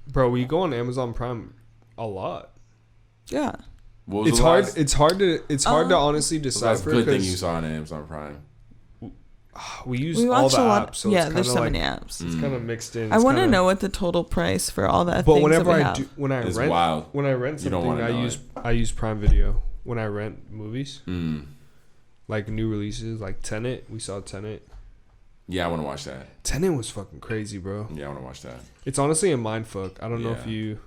Bro, we go on Amazon Prime a lot. Yeah. What was It's the hard. last- It's hard to honestly What's the last decipher good thing you because saw on Amazon Prime? we use We all watch the a lot. apps. So Yeah, it's there's so kinda many like, apps. It's kind of mixed in. I It's want to kinda- know what the total price for all that. But things whenever that we I have. do, when I It's rent, wild. when I rent You don't something, wanna know I use Prime Video. When I rent movies, Mm. like new releases, like Tenet, we saw Tenet. Yeah, I want to watch that. Tenet was fucking crazy, bro. Yeah, I want to watch that. It's honestly a mind fuck. I don't know if Yeah. you.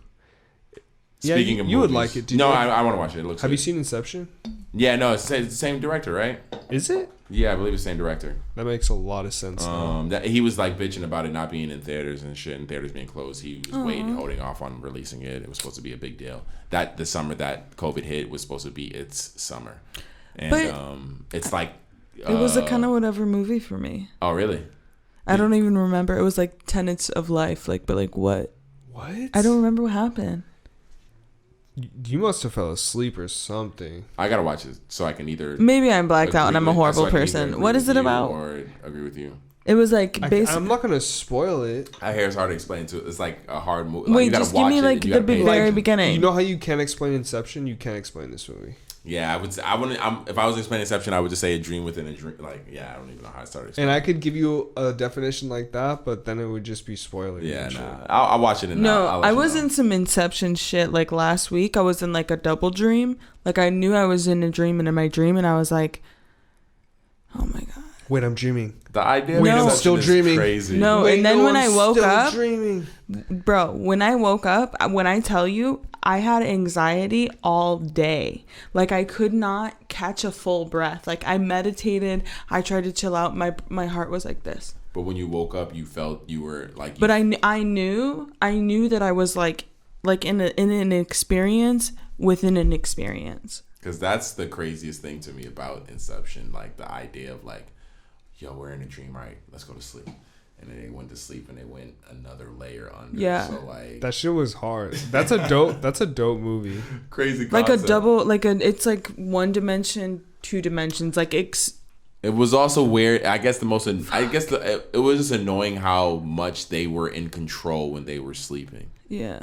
Speaking of you would movies. like it. No, I want to watch it. It looks. Have good. you seen Inception? Yeah, no, it's the same director, right? Is it? Yeah, I believe it's the same director. That makes a lot of sense. That he was like bitching about it not being in theaters and shit, and theaters being closed. He was holding off on releasing it. It was supposed to be a big deal. That the summer that COVID hit was supposed to be its summer, and it's like It was a kind of whatever movie for me. Oh, really? I don't even remember. It was like Tenets of Life, but what? What? I don't remember what happened. You must have fell asleep or something. I gotta watch it so I can either. Maybe I'm blacked out and I'm a horrible person. What is it about? Or agree with you. It was like basically. I'm not gonna spoil it. I hear it's hard to explain too. It's like a hard movie. Wait, just give me like the very beginning. You know how you can't explain Inception? You can't explain this movie. Yeah, I would. I wouldn't. If I was explaining Inception, I would just say a dream within a dream. Like, yeah, I don't even know how I started. And I could give you a definition like that, but then it would just be spoiler. Yeah, nah. I'll watch it. And no, I was in some Inception shit. Like last week, I was in like a double dream. Like I knew I was in a dream, and in my dream, and I was like, "Oh my god." Wait, I'm dreaming. The idea Wait, of I'm still dreaming. Crazy. No, Wait, and then when I woke up, dreaming. bro, when I woke up, when I tell you, I had anxiety all day. Like I could not catch a full breath. Like I meditated, I tried to chill out. My heart was like this. But when you woke up, you felt you were like. But I knew that I was like in an experience within an experience. Because that's the craziest thing to me about Inception, like the idea of like, yo, we're in a dream, right? Let's go to sleep. And then they went to sleep and they went another layer under. Yeah. So like that shit was hard. That's a dope movie. Crazy concept. Like a double, it's like 1 dimension, 2 dimensions. Like it was also weird. I guess it was just annoying how much they were in control when they were sleeping. Yeah.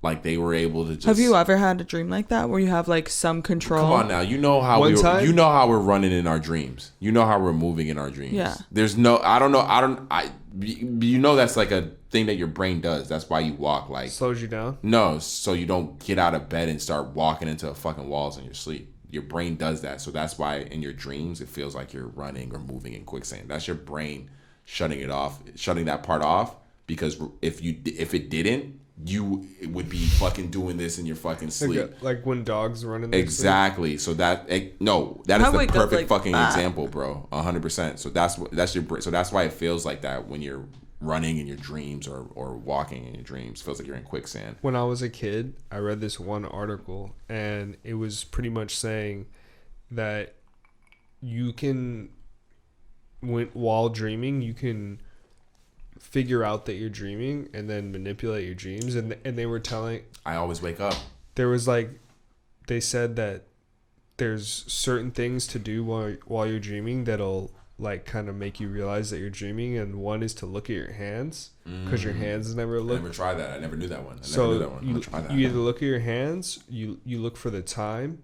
Like they were able to just. Have you ever had a dream like that where you have like some control? Come on now, you know how you know how we're running in our dreams. You know how we're moving in our dreams. Yeah. There's no. You know that's like a thing that your brain does. That's why you walk like. Slows you down. No, so you don't get out of bed and start walking into fucking walls in your sleep. Your brain does that, so that's why in your dreams it feels like you're running or moving in quicksand. That's your brain shutting it off, shutting that part off. Because if it didn't. You would be fucking doing this in your fucking sleep, like when dogs run in. Exactly. So that is the perfect fucking example, bro. 100%. So that's your brain. So that's why it feels like that when you're running in your dreams or walking in your dreams. It feels like you're in quicksand. When I was a kid, I read this one article, and it was pretty much saying that you can, while dreaming, you can figure out that you're dreaming and then manipulate your dreams, and they were telling. I always wake up. There was they said that there's certain things to do while you're dreaming that'll like kind of make you realize that you're dreaming, and one is to look at your hands because your hands never look. I never tried that. I never knew that one. You either look at your hands, you look for the time,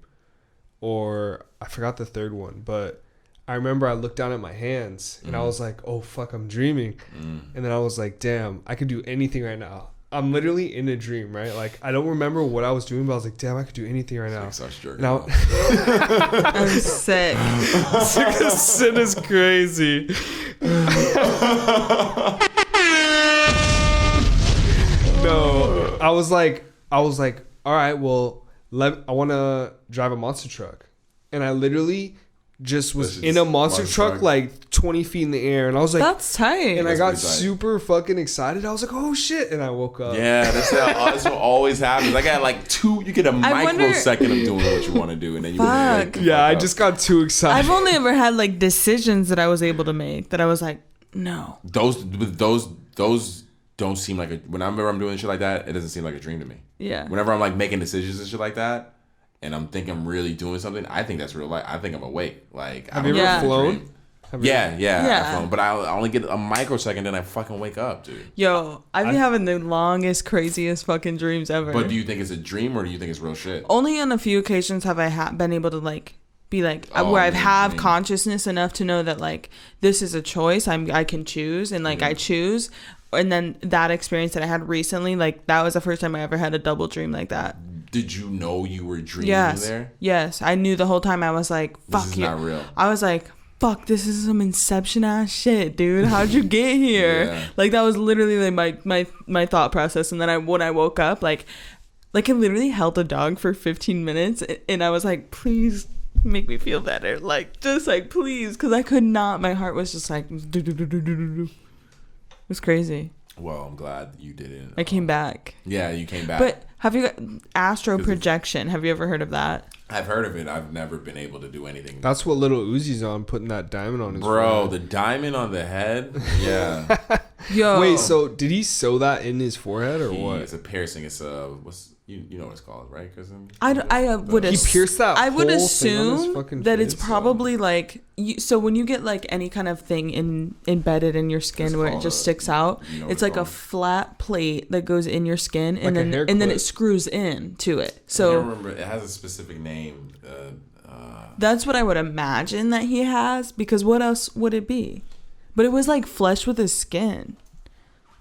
or I forgot the third one, but I remember I looked down at my hands and I was like, oh, fuck, I'm dreaming. And then I was like, damn, I could do anything right now. I'm literally in a dream, right? Like, I don't remember what I was doing, but I was like, damn, I could do anything right now. I'm sick. Sin is crazy. No, I was like, all right, well, I want to drive a monster truck. And I literally just was in a monster truck like 20 feet in the air, and I was like, that's tight. And I got super fucking excited. I was like, oh shit. And I woke up. Yeah, that's what always happens. I got like you get a microsecond of doing what you want to do, and then you I just got too excited. I've only ever had like decisions that I was able to make that I was like, no, those don't seem like whenever I'm doing shit like that, it doesn't seem like a dream to me. Yeah, whenever I'm like making decisions and shit like that, and I'm thinking I'm really doing something, I think that's real life. I think I'm awake. Like, have you ever flown? Yeah. I've flown, but I only get a microsecond, and I fucking wake up, dude. Yo, I've been having the longest, craziest fucking dreams ever. But do you think it's a dream, or do you think it's real shit? Only on a few occasions have I been able to like be like where I've have consciousness enough to know that like this is a choice I can choose, and like I choose. And then that experience that I had recently, like that was the first time I ever had a double dream like that. Did you know you were dreaming there? Yes, I knew the whole time. I was like, fuck, this is not real. I was like, fuck, this is some Inception ass shit, dude. How'd you get here? Like that was literally like my thought process. And then when I woke up, like Like, I literally held a dog for 15 minutes, and I was like, please make me feel better. Like, just like, please, because I could not. My heart was just like, it was crazy. Well, I'm glad you didn't. I came back. Yeah, you came back. But have you astro projection? Have you ever heard of that? I've heard of it. I've never been able to do anything. That's what Little Uzi's on, putting that diamond on his Bro, forehead. the diamond on the head? Yeah. Yo. Wait, so did he sew that in his forehead or what? It's a piercing. It's what's you know what it's called, right? I would He pierced that I would whole thing on his assume fucking that it's face? probably like so when you get like any kind of thing embedded in your skin It's where it called just sticks out, you know what it's it's like a called? flat plate that goes in your skin Like a hair and then clip. it screws in to it. I So can't remember. It has a specific name. that's what I would imagine that he has, because what else would it be? But it was like flesh with his skin.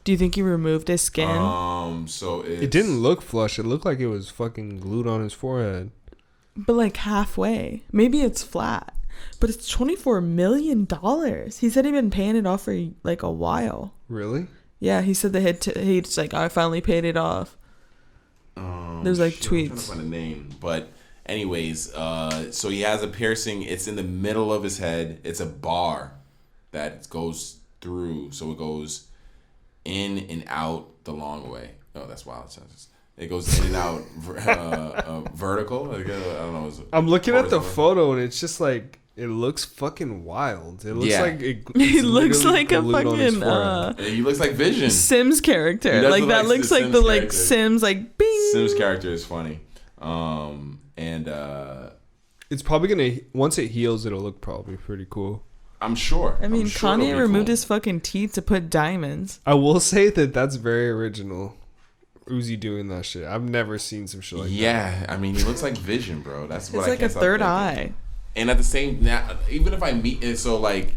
Do you think he removed his skin? So It didn't look flush. It looked like it was fucking glued on his forehead. But like halfway. Maybe it's flat. But it's $24 million. He said he'd been paying it off for like a while. Really? Yeah, he said that he's like, I finally paid it off. There's like I'm trying to tweets. find a name, but anyways, so he has a piercing. It's in the middle of his head. It's a bar that goes through, so it goes in and out the long way. Oh, that's wild. It goes in and out vertical. Like, I don't know. I'm looking at the horizontal. photo and it's just like, it looks fucking wild. It looks Yeah. like it. He it's looks literally like a glued on his fucking forehead. He looks like Vision. Sims He character. does Like look that like looks the like the Sims like character. Sims like bing. Sims character is funny. It's probably gonna, once it heals, it'll look probably pretty cool. I'm sure. I mean, I'm sure it'll Kanye be removed cool. his fucking teeth to put diamonds. I will say that that's very original. Uzi doing that shit. I've never seen some shit like that. Yeah, I mean, he looks like Vision, bro. That's what It's I like a can't stop third thinking. eye. And at the same, now, even if I meet, and so like,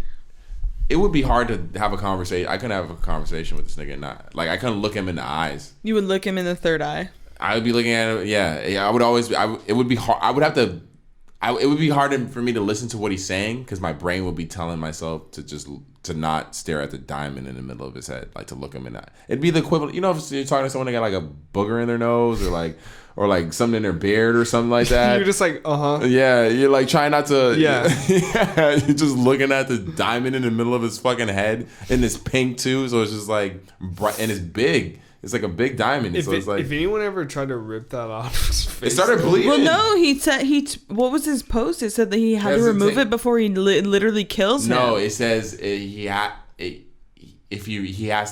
it would be hard to have a conversation. I couldn't have a conversation with this nigga and not like I couldn't look him in the eyes. You would look him in the third eye. I would be looking at him. Yeah. I would always. It would be hard. I would have to. It would be hard for me to listen to what he's saying because my brain would be telling myself to not stare at the diamond in the middle of his head, like to look him in that. It'd be the equivalent. You know, if you're talking to someone that got like a booger in their nose or like something in their beard or something like that. You're just like, Yeah, you're like trying not to. Yeah. Yeah, you're just looking at the diamond in the middle of his fucking head, and it's pink too, so it's just like bright and it's big. It's like a big diamond. if, So it's like if anyone ever tried to rip that off his face, it started bleeding. Well, no, he said what was his post? It said that he had to remove it before he literally kills him. No, it says he has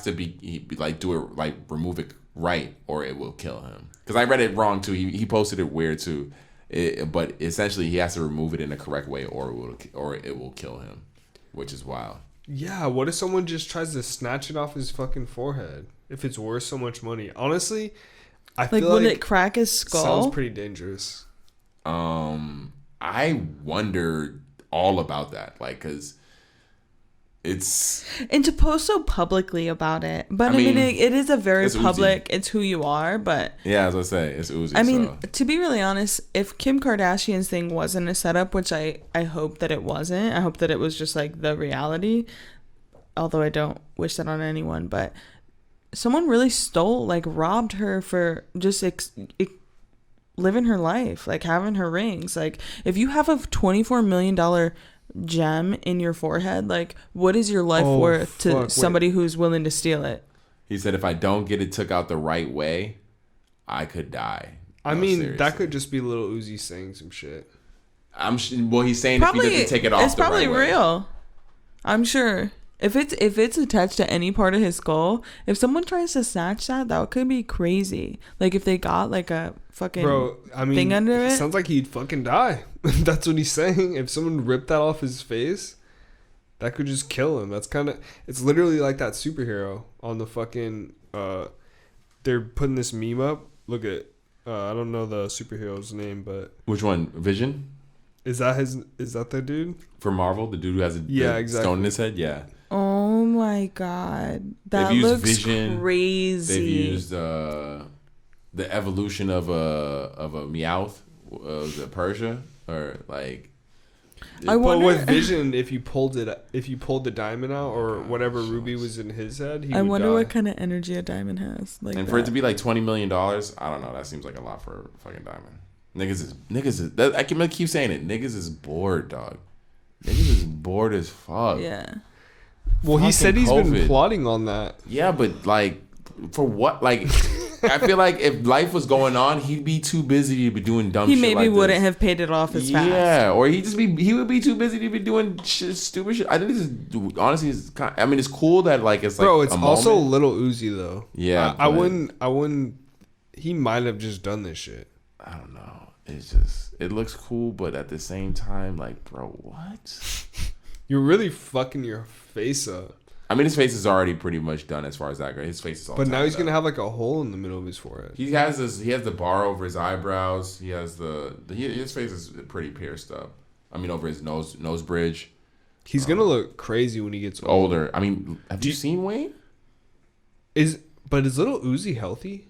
to be like do it like remove it right or it will kill him. Because I read it wrong too. He posted it weird too. But essentially he has to remove it in the correct way or it will kill him, which is wild. Yeah, what if someone just tries to snatch it off his fucking forehead? If it's worth so much money, honestly, I feel will like it crack his skull? sounds pretty dangerous. I wonder all about that, like, cause it's And to post so publicly about it, but I mean it is a very it's Uzi. public. It's who you are, but yeah, as I say, it's Uzi. I mean, so. to be really honest, if Kim Kardashian's thing wasn't a setup, which I hope that it wasn't, I hope that it was just like the reality. Although I don't wish that on anyone, but someone really robbed her for just living her life, like having her rings. Like, if you have a $24 million gem in your forehead, like, what is your life worth to somebody who's willing to steal it? He said, if I don't get it took out the right way, I could die. I No, mean, seriously. that could just be Lil Uzi saying some shit. Well, he's saying if he doesn't take it off, it's the probably right way. real. I'm sure. If it's attached to any part of his skull, if someone tries to snatch that could be crazy. Like, if they got like a fucking thing under it. Sounds like he'd fucking die. That's what he's saying. If someone ripped that off his face, that could just kill him. It's literally like that superhero on the fucking, they're putting this meme up. Look at, I don't know the superhero's name, but. Which one? Vision? Is that the dude? For Marvel, the dude who has a stone in his head? Yeah. Oh my god, that They've used looks Vision. crazy. They've used the evolution of a Meowth, the Persia, or like I But wonder. with Vision, if you pulled the diamond out or whatever ruby was in his head, I would wonder die. what kind of energy a diamond has. Like And that. for it to be like $20 million, I don't know. That seems like a lot for a fucking diamond. Niggas is. I can keep saying it. Niggas is bored, dog. Niggas is bored as fuck. Yeah. Well, he said he's COVID. been plotting on that. Yeah, but like, for what? Like, I feel like if life was going on, he'd be too busy to be doing dumb He shit maybe like wouldn't this. have paid it off as fast. Yeah, or he would be too busy to be doing stupid shit. I think this is honestly, it's cool that like it's like Bro, it's a also moment. Little Uzi though. Yeah, I but- wouldn't. He might have just done this shit. I don't know. It's just it looks cool, but at the same time, like, bro, what? You're really fucking your face up. I mean, his face is already pretty much done as far as that goes. His face is all. But now tatted he's gonna up. have like a hole in the middle of his forehead. He has this. He has the bar over his eyebrows. He has his face is pretty pierced up. I mean, over his nose bridge. He's gonna look crazy when he gets Older. I mean, have you seen Wayne? But is Little Uzi healthy?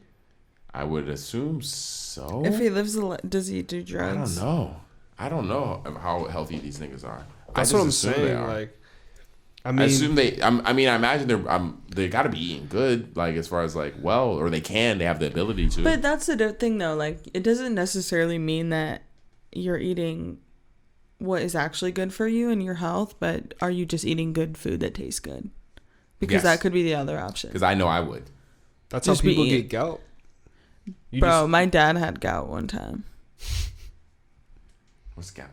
I would assume so. If he lives, does he do I drugs? don't know. I don't know how healthy these niggas are. That's I what I'm just assume saying. they are. Like, I I mean, assume they. I mean, I imagine they got to be eating good. Like as far as like or they have the ability to. But that's the thing, though. Like, it doesn't necessarily mean that you're eating what is actually good for you and your health, but are you just eating good food that tastes good? Because Yes. that could be the other option. Because I know I would. that's just how people be- get gout. You Bro, just- my dad had gout one time.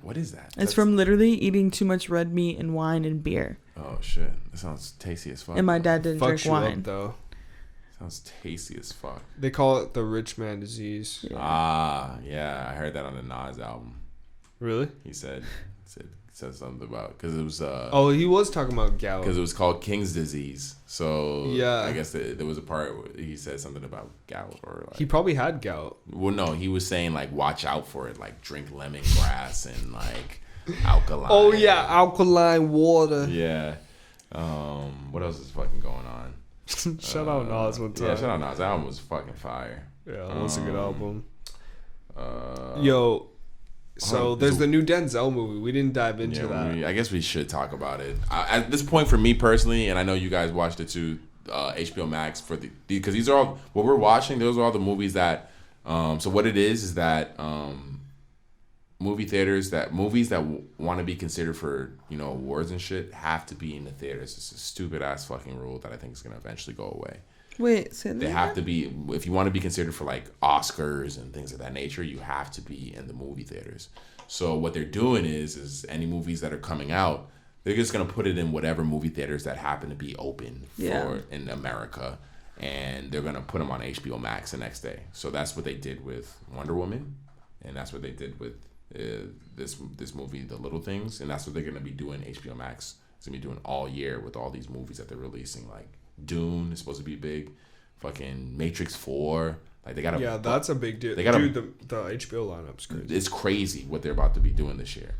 What is that? It's from literally eating too much red meat and wine and beer. Oh shit! That sounds tasty as fuck. And my dad didn't drink fucks you wine. up though. Sounds tasty as fuck. They call it the rich man disease. Yeah. Yeah, I heard that on the Nas album. Really? He said something about because it was Oh, he was talking about gout. because it was called King's disease. So Yeah. I guess there was a part where he said something about gout or like. He probably had gout. Well, no, he was saying like watch out for it, like drink lemongrass and like alkaline. Oh yeah, alkaline water. Yeah. What else is fucking going on? Shout out Nas one time. Yeah, shout out Nas. That album was fucking fire. Yeah, that was a good album. Uh, Yo, so on, there's so- the new Denzel movie. We didn't dive into that. I guess we should talk about it. At this point, for me personally, and I know you guys watched it too, HBO Max because these are all what we're watching. Those are all the movies that. So what it is that movies that want to be considered for awards and shit have to be in the theaters. It's a stupid ass fucking rule that I think is gonna eventually go away. Wait, say They that have to be, if you want to be considered for like Oscars and things of that nature, you have to be in the movie theaters. So what they're doing is any movies that are coming out, they're just gonna put it in whatever movie theaters that happen to be open in America, and they're gonna put them on HBO Max the next day. So that's what they did with Wonder Woman, and that's what they did with this movie, The Little Things, and that's what they're gonna be doing. HBO Max is gonna be doing all year with all these movies that they're releasing, like Dune is supposed to be big, fucking Matrix 4. Like they got Yeah, that's a big deal. They gotta- Dude, the HBO lineup's crazy. it's crazy what they're about to be doing this year.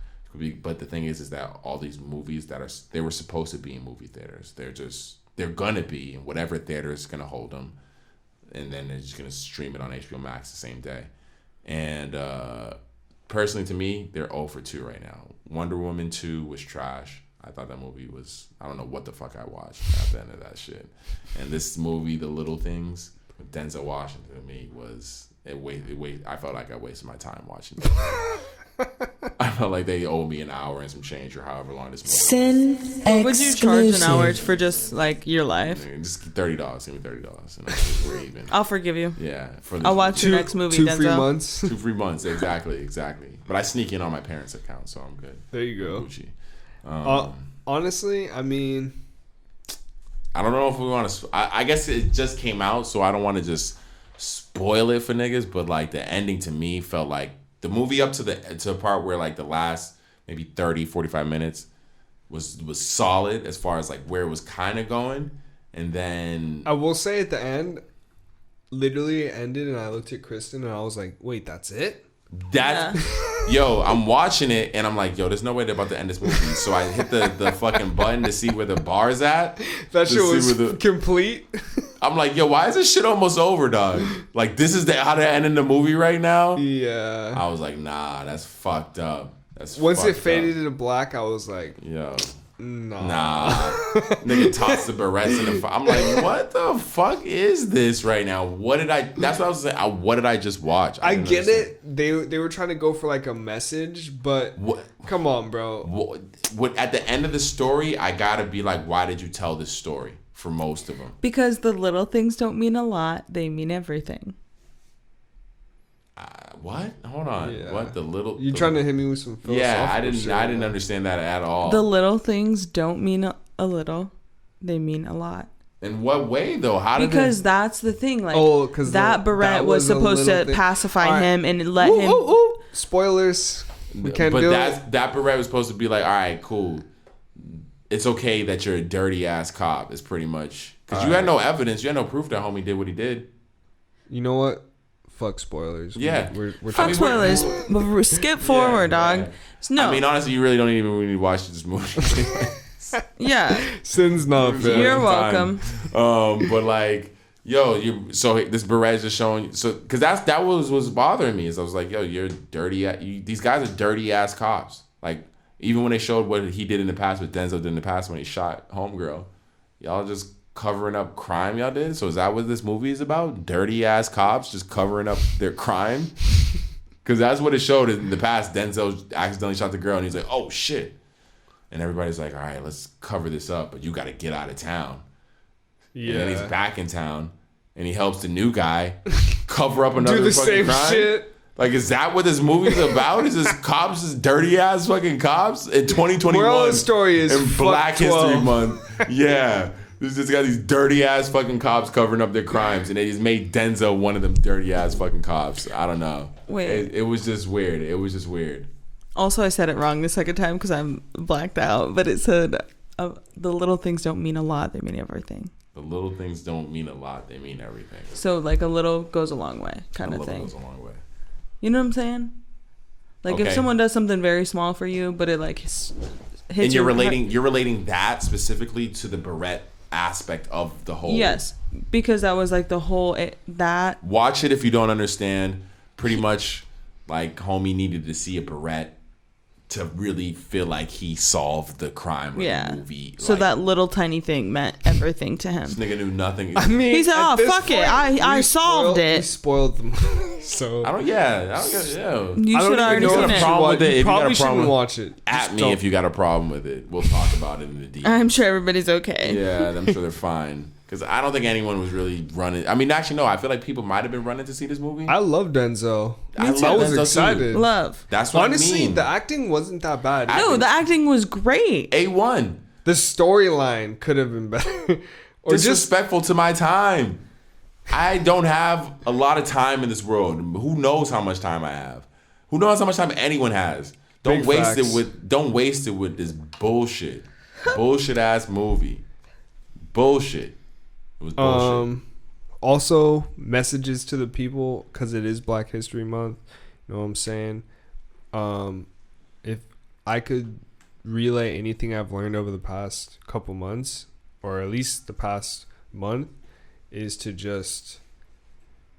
But the thing is that all these movies they were supposed to be in movie theaters. They're gonna be in whatever theater is gonna hold them, and then they're just gonna stream it on HBO Max the same day. And personally, to me, they're 0 for 2 right now. Wonder Woman 2 was trash. I thought that movie was, I don't know what the fuck I watched at the end of that shit. And this movie, The Little Things, with Denzel Washington, to me I felt like I wasted my time watching it. I felt like they owed me an hour and some change or however long this movie Sin What would you charge an hour exclusive. for just like your life? was. Just $30. Give me $30. And we're even. I'll forgive you. Yeah. I'll watch your next movie, Two Denzel. free months. 2 free months. Exactly. But I sneak in on my parents' account, so I'm good. There you go. Gucci. Honestly, I mean, I don't know if we want to. I guess it just came out, so I don't want to just spoil it for niggas. But like the ending to me felt like the movie up to the part where like the last maybe 30, 45 minutes was solid as far as like where it was kind of going, and then I will say at the end, literally it ended, and I looked at Kristen and I was like, "Wait, that's it?" that. Yo, I'm watching it and I'm like, yo, there's no way they're about to end this movie. So I hit the fucking button to see where the bar's at. That To shit see was where the- complete. I'm like, yo, why is this shit almost over, dog? Like, this is how they're ending the movie right now? Yeah. I was like, nah, that's fucked up. That's Once it fucked faded up. to black, I was like, Yo. nah. Nigga tossed the berets in the fire. I'm like, what the fuck is this right now? What did I? That's what I was saying. What did I just watch? I didn't get understand. it. They were trying to go for like a message, but What? come on, bro. What? At the end of the story, I gotta be like, why did you tell this story? For most of them, Because the little things don't mean a lot; they mean everything. what? Hold on. Yeah. What? The little? You the, trying to hit me with some philosophical Yeah, I shit, didn't man. understand that at all. The little things don't mean a little; they mean a lot. In what way though? How did Because that's the thing. Like, 'cause that beret that was a supposed little to thing. pacify All right. him and let Ooh, him. ooh, ooh. Spoilers. We can't but do that beret was supposed to be like, all right, cool. It's okay that you're a dirty ass cop. It's pretty much because you had no evidence, you had no proof that homie did what he did. You know what? Fuck spoilers. Yeah. We're Fuck talking. spoilers. But skip forward, dog. yeah. No. I mean, honestly, you really don't even need to watch this movie. yeah. Sin's not fair. You're welcome. But like, yo, so this beret is just showing. So because that was bothering me is I was like, yo, you're dirty. These guys are dirty ass cops. Like even when they showed what he did in the past, what Denzel did in the past when he shot homegirl, y'all just covering up crime y'all did. So is that what this movie is about? Dirty ass cops just covering up their crime. Because that's what it showed in the past. Denzel accidentally shot the girl, and he's like, "Oh shit!" And everybody's like, "All right, let's cover this up, but you got to get out of town." Yeah. And then he's back in town, and he helps the new guy cover up another Do the fucking same crime. shit. Like, is that what this movie's about? Is this cops, this dirty ass fucking cops in 2021? Moral of the story is in fuck Black 12. History Month. Yeah. There's just got these dirty ass fucking cops covering up their crimes, and they just made Denzel one of them dirty ass fucking cops. I don't know. Wait. It was just weird. It was just weird. Also, I said it wrong the second time because I'm blacked out. But it said, "The little things don't mean a lot; they mean everything." The little things don't mean a lot. They mean everything. So, like, a little goes a long way, kind A of little thing. goes a long way. You know what I'm saying? Like, Okay. if someone does something very small for you, but it like hits And your you're relating that specifically to the beret aspect of the whole. Yes, because that was like the whole that. Watch it if you don't understand. Pretty much, like, homie needed to see a beret to really feel like he solved the crime of the movie. So like, that little tiny thing meant everything to him. this nigga knew nothing. I mean, He said, at "Oh, this fuck it. point, I we solved it." We spoiled them. So I don't get. Yeah. You I don't should even already know seen if a it. problem with it. If You you got a probably problem shouldn't with- watch it. At Just me don't. if you got a problem with it. We'll talk about it in the deep. I'm sure everybody's okay. Yeah, I'm sure they're fine. Because I don't think anyone was really running. I mean, actually, no. I feel like people might have been running to see this movie. I love Denzel. I I love was Denzel too. excited. Love. That's what Honestly, I mean. the acting wasn't that bad. No, the acting was great. A1. The storyline could have been better. Or just Disrespectful to my time. I don't have a lot of time in this world. Who knows how much time I have? Who knows how much time anyone has? Don't Big waste facts. it with this bullshit. Bullshit ass movie. Bullshit. It was bullshit. also messages to the people because it is Black History Month. You know what I'm saying? If I could relay anything I've learned over the past couple months, or at least the past month, is to just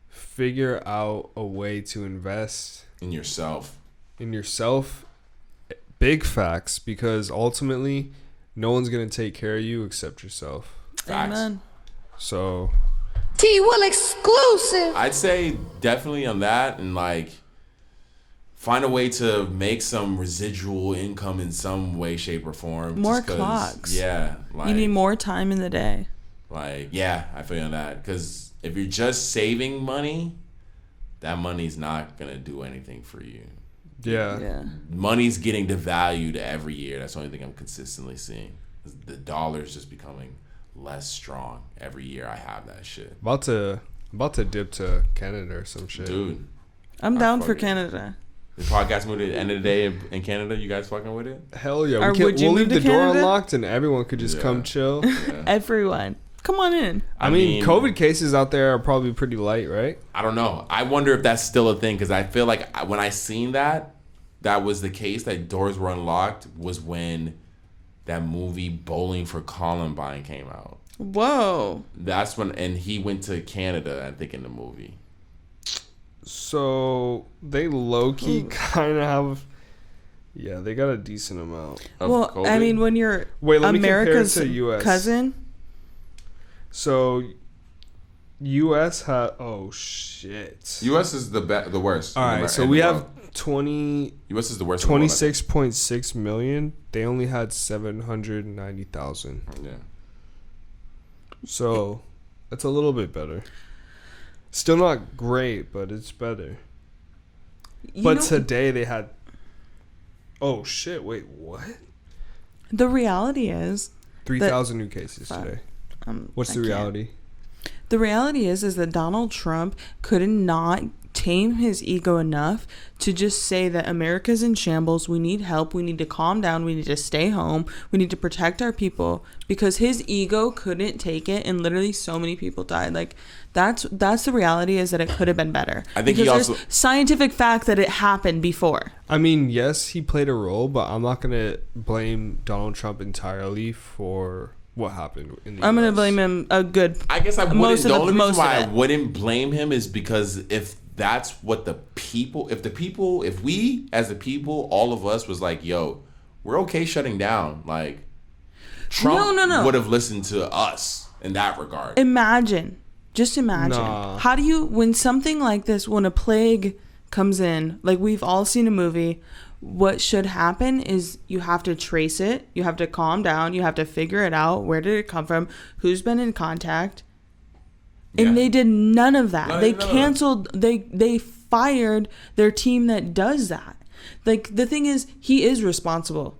figure out a way to invest In yourself. in yourself. Big facts, because ultimately no one's going to take care of you except yourself. Facts. Amen. So T-Will exclusive. I'd say definitely on that, and like find a way to make some residual income in some way, shape, or form. More just 'cause, clocks. Yeah. Like, You need more time in the day. Like, yeah, I feel on that. Because if you're just saving money, that money's not going to do anything for you. yeah. Yeah. Money's getting devalued every year. That's the only thing I'm consistently seeing. The dollar's just becoming less strong every year. I have that shit. About to dip to Canada or some shit. Dude, I'm I down for fucking- Canada. the podcast moved at the end of the day in Canada. You guys fucking with it? Hell yeah. Or We can, would you we'll leave move the to door Canada? unlocked and everyone could just Yeah. come chill. Yeah. Everyone. Come on in. I mean, COVID cases out there are probably pretty light, right? I don't know. I wonder if that's still a thing because I feel like when I seen that was the case, that doors were unlocked, was when that movie Bowling for Columbine came out. Whoa. That's when, and he went to Canada, I think, in the movie. So they low-key kind of have Yeah, they got a decent amount. Well, COVID? I mean, when you're Wait, let me compare it America's to US. cousin, So, U.S. had... Oh, shit. U.S. is the worst. All right, so we have 20... U.S. is the worst. in the world, I think. 26.6 million. They only had 790,000. Yeah. So, that's a little bit better. Still not great, but it's better. But today they had... Oh, shit. Wait, what? the reality is 3,000 new cases today. What's the reality? The reality is that Donald Trump could not tame his ego enough to just say that America's in shambles. We need help. We need to calm down. We need to stay home. We need to protect our people, because his ego couldn't take it, and literally so many people died. Like that's the reality, is that it could have been better. I think because there's scientific fact that it happened before. I mean, yes, he played a role, but I'm not gonna blame Donald Trump entirely for what happened in the I'm US. gonna blame him a good. I guess I wouldn't. Most of The the- only most reason why of I it. wouldn't blame him is because if that's what if we as the people, all of us was like, yo, we're okay shutting down. Like, Trump No. would have listened to us in that regard. Just imagine. Nah. How do you, when something like this, when a plague comes in, like we've all seen a movie, what should happen is you have to trace it, you have to calm down, you have to figure it out. Where did it come from? Who's been in contact? And Yeah. they did none of that. No, They no, no. canceled, they fired their team that does that. Like, the thing is, he is responsible.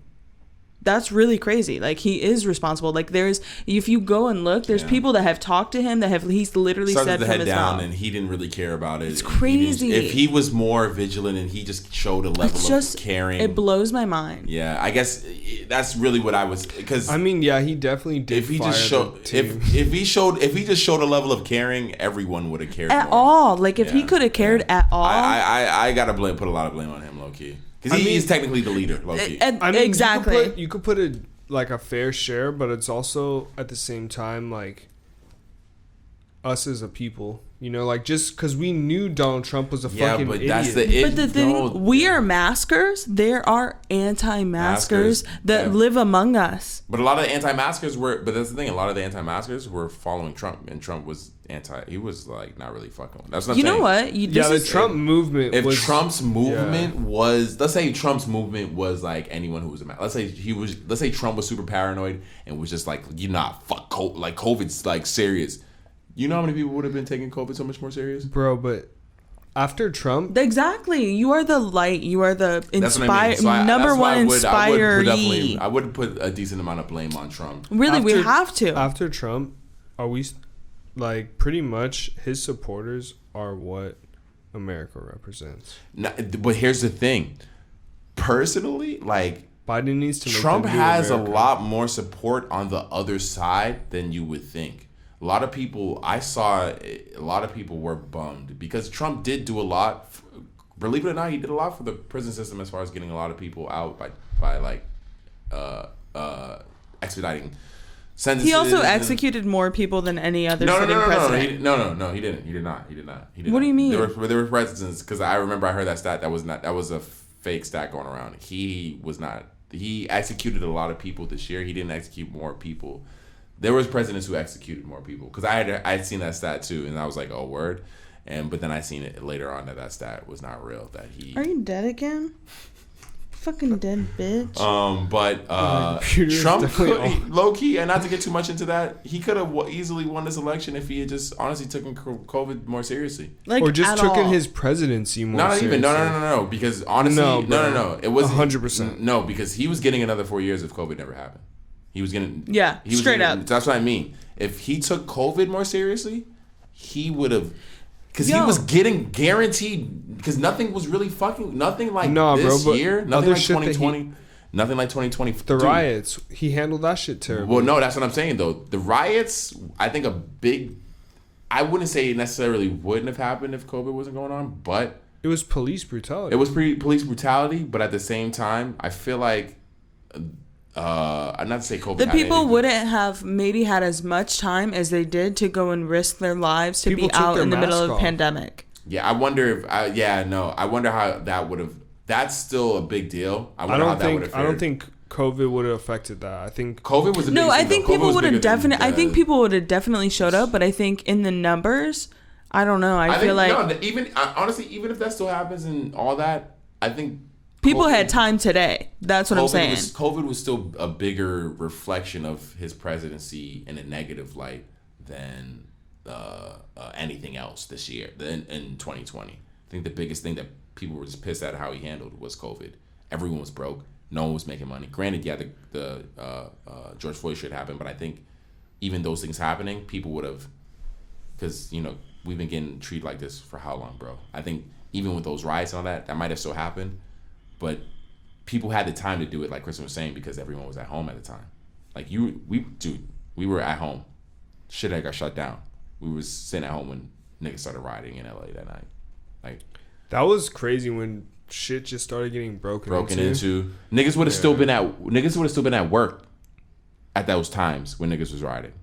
That's really crazy. Like, he is responsible. Like, if you go and look, there's people that have talked to him he's literally Started said the from head his down, mouth. and he didn't really care about it. It's crazy. If he was more vigilant and he just showed a level of caring, it blows my mind. Yeah, I guess that's really what I was. Because I mean, yeah, he definitely did. if he fire just showed, the team. if he just showed a level of caring, everyone would have cared At more. all. Like, if he Yeah, could have cared at all. I gotta put a lot of blame on him, low key, because he's technically the leader, low key. I mean, exactly. You could put a fair share, but it's also at the same time like us as a people, like just because we knew Donald Trump was a fucking but idiot. that's the But the thing, we are maskers. There are anti-maskers that live among us. But a lot of the anti-maskers but that's the thing, a lot of the anti-maskers were following Trump, and Trump was he was like not really fucking with. That's what I'm saying. You know what? The Trump movement. If Trump's movement was, let's say Trump's movement was like anyone who was a man. Let's say Trump was super paranoid and was just like, fuck COVID, like COVID's like serious. You know how many people would have been taking COVID so much more serious? Bro, but after Trump, Exactly. You are the light. You are the That's what I mean. So number one inspiree. I would put a decent amount of blame on Trump. Really, we have to. After Trump, are we like pretty much his supporters are what America represents? But here's the thing. Personally, like, Biden needs to make Trump the new has America. a lot more support on the other side than you would think. A lot of people were bummed because Trump did do a lot. Believe it or not, he did a lot for the prison system as far as getting a lot of people out by like expediting sentences. He also executed more people than any other sitting president. No, he didn't. He did not. What do you mean? There were presidents, because I remember I heard that stat. That was a fake stat going around. He was not. He executed a lot of people this year. He didn't execute more people. There was presidents who executed more people, because I had seen that stat too, and I was like, oh, word. But then I seen it later on that stat was not real. That he. Are you dead again? Fucking dead bitch. But Trump could, low key, and not to get too much into that, he could have easily won this election if he had just honestly taken COVID more seriously, Like, or just took in all. his presidency more not seriously. even no, because honestly, no, it was 100%. No, because he was getting another 4 years if COVID never happened. He was getting straight up. That's what I mean. If he took COVID more seriously, he would have. Because he was getting guaranteed. Because nothing was really nothing like this year. Nothing like 2020. Nothing like 2020. The riots, he handled that shit terribly. Well, no, that's what I'm saying though. The riots, I think I wouldn't say it necessarily wouldn't have happened if COVID wasn't going on, but it was police brutality. It was police brutality, but at the same time, I feel like. I'm not to say COVID. The people wouldn't have maybe had as much time as they did to go and risk their lives to People be took out their in the middle mask of a off. pandemic. Yeah, I wonder if. I wonder how that would have. that's still a big deal. I wonder how that would have fared. I don't think COVID would have affected that. I think COVID was a big No, I thing, think though. COVID people was would have bigger than definitely. I think the- people would have definitely showed up, but I think in the numbers, I don't know. I feel like honestly, even if that still happens and all that, I think people had time today. That's what I'm saying. COVID was still a bigger reflection of his presidency in a negative light than anything else this year in 2020. I think the biggest thing that people were just pissed at how he handled was COVID. Everyone was broke. No one was making money. Granted, yeah, the George Floyd shit happened, but I think even those things happening, people would have, because we've been getting treated like this for how long, bro? I think even with those riots and all that might have still happened, but people had the time to do it, like Kristen was saying, because everyone was at home at the time. Like we were at home. Shit had got shut down. We was sitting at home when niggas started rioting in LA that night. Like that was crazy when shit just started getting broken into. Niggas would have still been at work at those times when niggas was riding.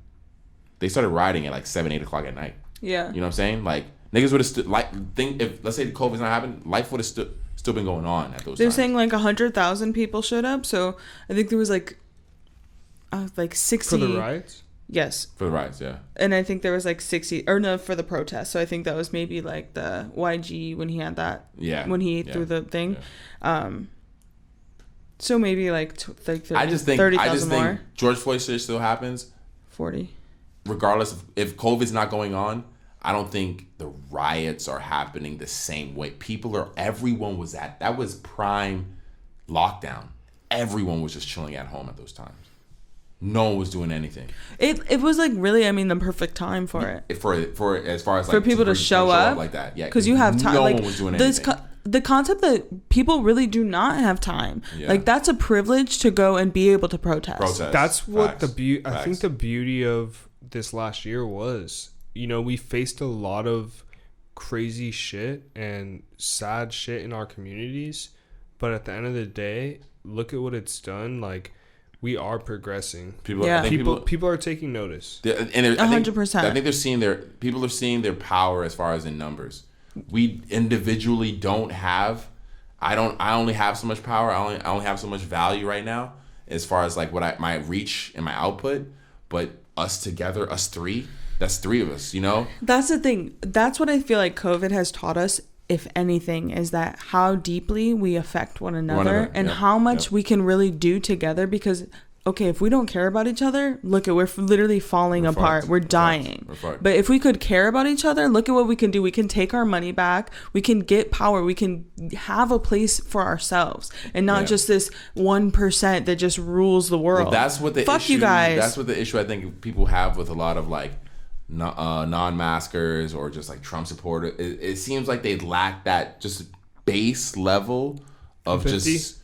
They started riding at like 7-8 o'clock at night. Yeah. You know what I'm saying? Like niggas would have if let's say the COVID's not happening, life would have still been going on at those They're times. saying like 100,000 people showed up, so I think there was like 60 for the riots. Yes. For the riots, yeah. And I think there was like 60, or no, for the protest. So I think that was maybe like the YG when he had that. Yeah. When he threw the thing. Yeah. So maybe like 30,000 I just think more. George Floyd shit still happens. 40. Regardless of if COVID's not going on, I don't think the riots are happening the same way. Everyone was that was prime lockdown. Everyone was just chilling at home at those times. No one was doing anything. It was like really, I mean, the perfect time for it. For as far as like for people to show up like that, yeah. Because you have time. No like, one was doing anything. The concept that people really do not have time. Yeah. Like that's a privilege to go and be able to protest. That's what I think the beauty of this last year was. We faced a lot of crazy shit and sad shit in our communities, but at the end of the day, look at what it's done. Like we are progressing. People are taking notice. And 100%. I think people are seeing their power as far as in numbers. We individually don't have. I only have so much power. I only have so much value right now as far as like my reach and my output. But us together, us three. That's three of us. That's the thing. That's what I feel like COVID has taught us. If anything, is that how deeply we affect one another and how much we can really do together. Because, okay, if we don't care about each other, look at, we're literally falling apart. We're dying. But if we could care about each other, look at what we can do. We can take our money back. We can get power. We can have a place for ourselves and not just this 1% that just rules the world. Well, that's what the Fuck issue, you guys. That's what the issue I think people have with a lot of like non-maskers or just like Trump supporters. It seems like they lack that just base level of empathy? Just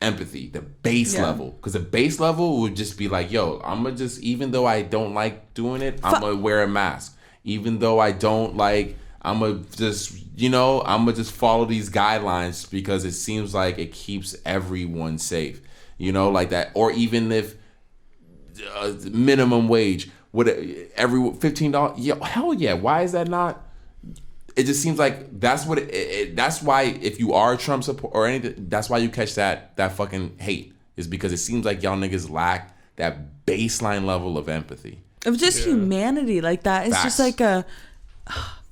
empathy, the base level. Because the base level would just be like, yo, I'm gonna just, even though I don't like doing it, I'm gonna wear a mask. Even though I don't like, I'm gonna just, I'm gonna just follow these guidelines because it seems like it keeps everyone safe. Like that. Or even if minimum wage, every $15, hell yeah. Why is that not? It just seems like that's what that's why if you are a Trump support or anything, that's why you catch that fucking hate, is because it seems like y'all niggas lack that baseline level of empathy. Of just humanity like that. It's just like a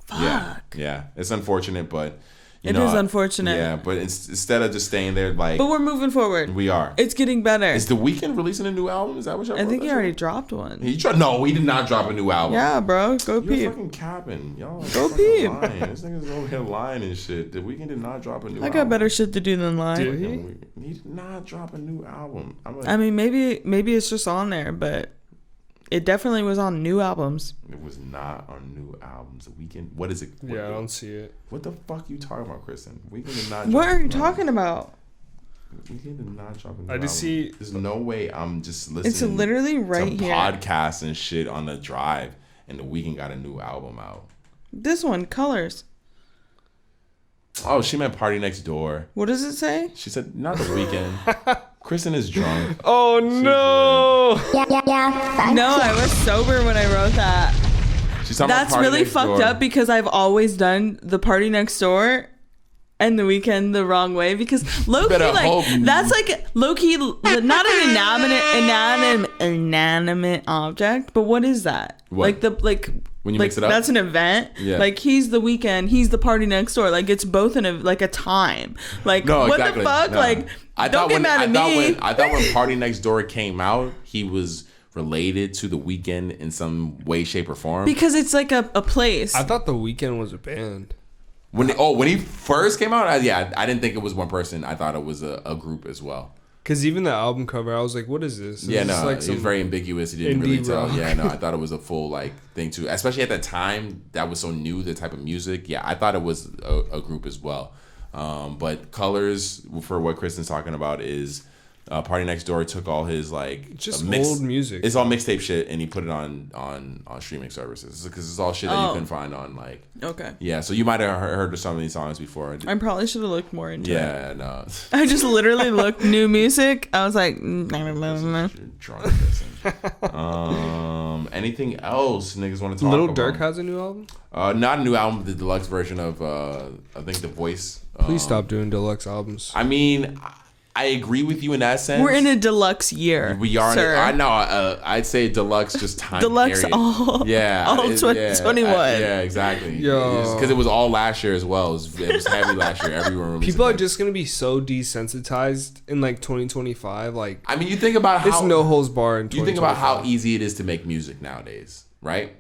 fuck. Yeah. It's unfortunate, but it is unfortunate. Yeah, but instead of just staying there, like. But we're moving forward. We are. It's getting better. Is The Weeknd releasing a new album? Is that what y'all? I think he already dropped one. No, he did not drop a new album. Yeah, bro, go peep. You're fucking capping, y'all. Go peep. Lying. This nigga's over here lying and shit. The Weeknd did not drop a new album. I got better shit to do than lie. Did he? He did not drop a new album. I mean, maybe it's just on there, but. It definitely was on new albums. It was not on new albums. The Weeknd. What is it? I don't see it. What the fuck you talking about, Kristen? Weeknd did not. What are you talking about? Weeknd did not drop a new I just album. see. There's no way I'm just listening. It's literally right to here. Podcasts and shit on the drive, and The Weeknd got a new album out. This one, Colors. Oh, she meant Party Next Door. What does it say? She said not The Weeknd. Kristen is drunk. Oh no! No, I was sober when I wrote that. She's talking That's about Party really Next fucked Door. up because I've always done the Party Next Door and The Weeknd the wrong way, because low-key, that's like low-key not an inanimate object, but what is that? What? When you mix it up? That's an event. Yeah. Like, he's The Weeknd, he's the party next door. Like, it's both in a time. Like, no, what exactly. the fuck? No. Like, don't get mad at me. I thought when Party Next Door came out, he was related to The Weeknd in some way, shape, or form. Because it's like a place. I thought The Weeknd was a band. When he first came out, I didn't think it was one person. I thought it was a group as well. Because even the album cover, I was like, what is this? He was very ambiguous. He didn't really tell. rock. Yeah, no, I thought it was a full thing too. Especially at that time, that was so new, the type of music. Yeah, I thought it was a group as well. But Colors, for what Kristen's talking about, is Party Next Door took all his just old music. It's all mixtape shit, and he put it on streaming services because it's all shit that you can find on Okay. Yeah, so you might have heard of some of these songs before. I probably should have looked more into it. Yeah, no. I just literally looked new music. I was like, anything else niggas want to talk Little about? Durk has a new album? Not a new album, the deluxe version of I think The Voice. Please stop doing deluxe albums. I mean, I agree with you in that sense. we're in a deluxe year. We are. sir. I know. I'd say deluxe just time. Deluxe period. all. Yeah. all it- 2021. Yeah, exactly. Yo. Because it was all last year as well. It was heavy last year. Everyone released. People are just going to be so desensitized in 2025. I mean, you think about how it's no holds barred in 2025. You think about how easy it is to make music nowadays, right?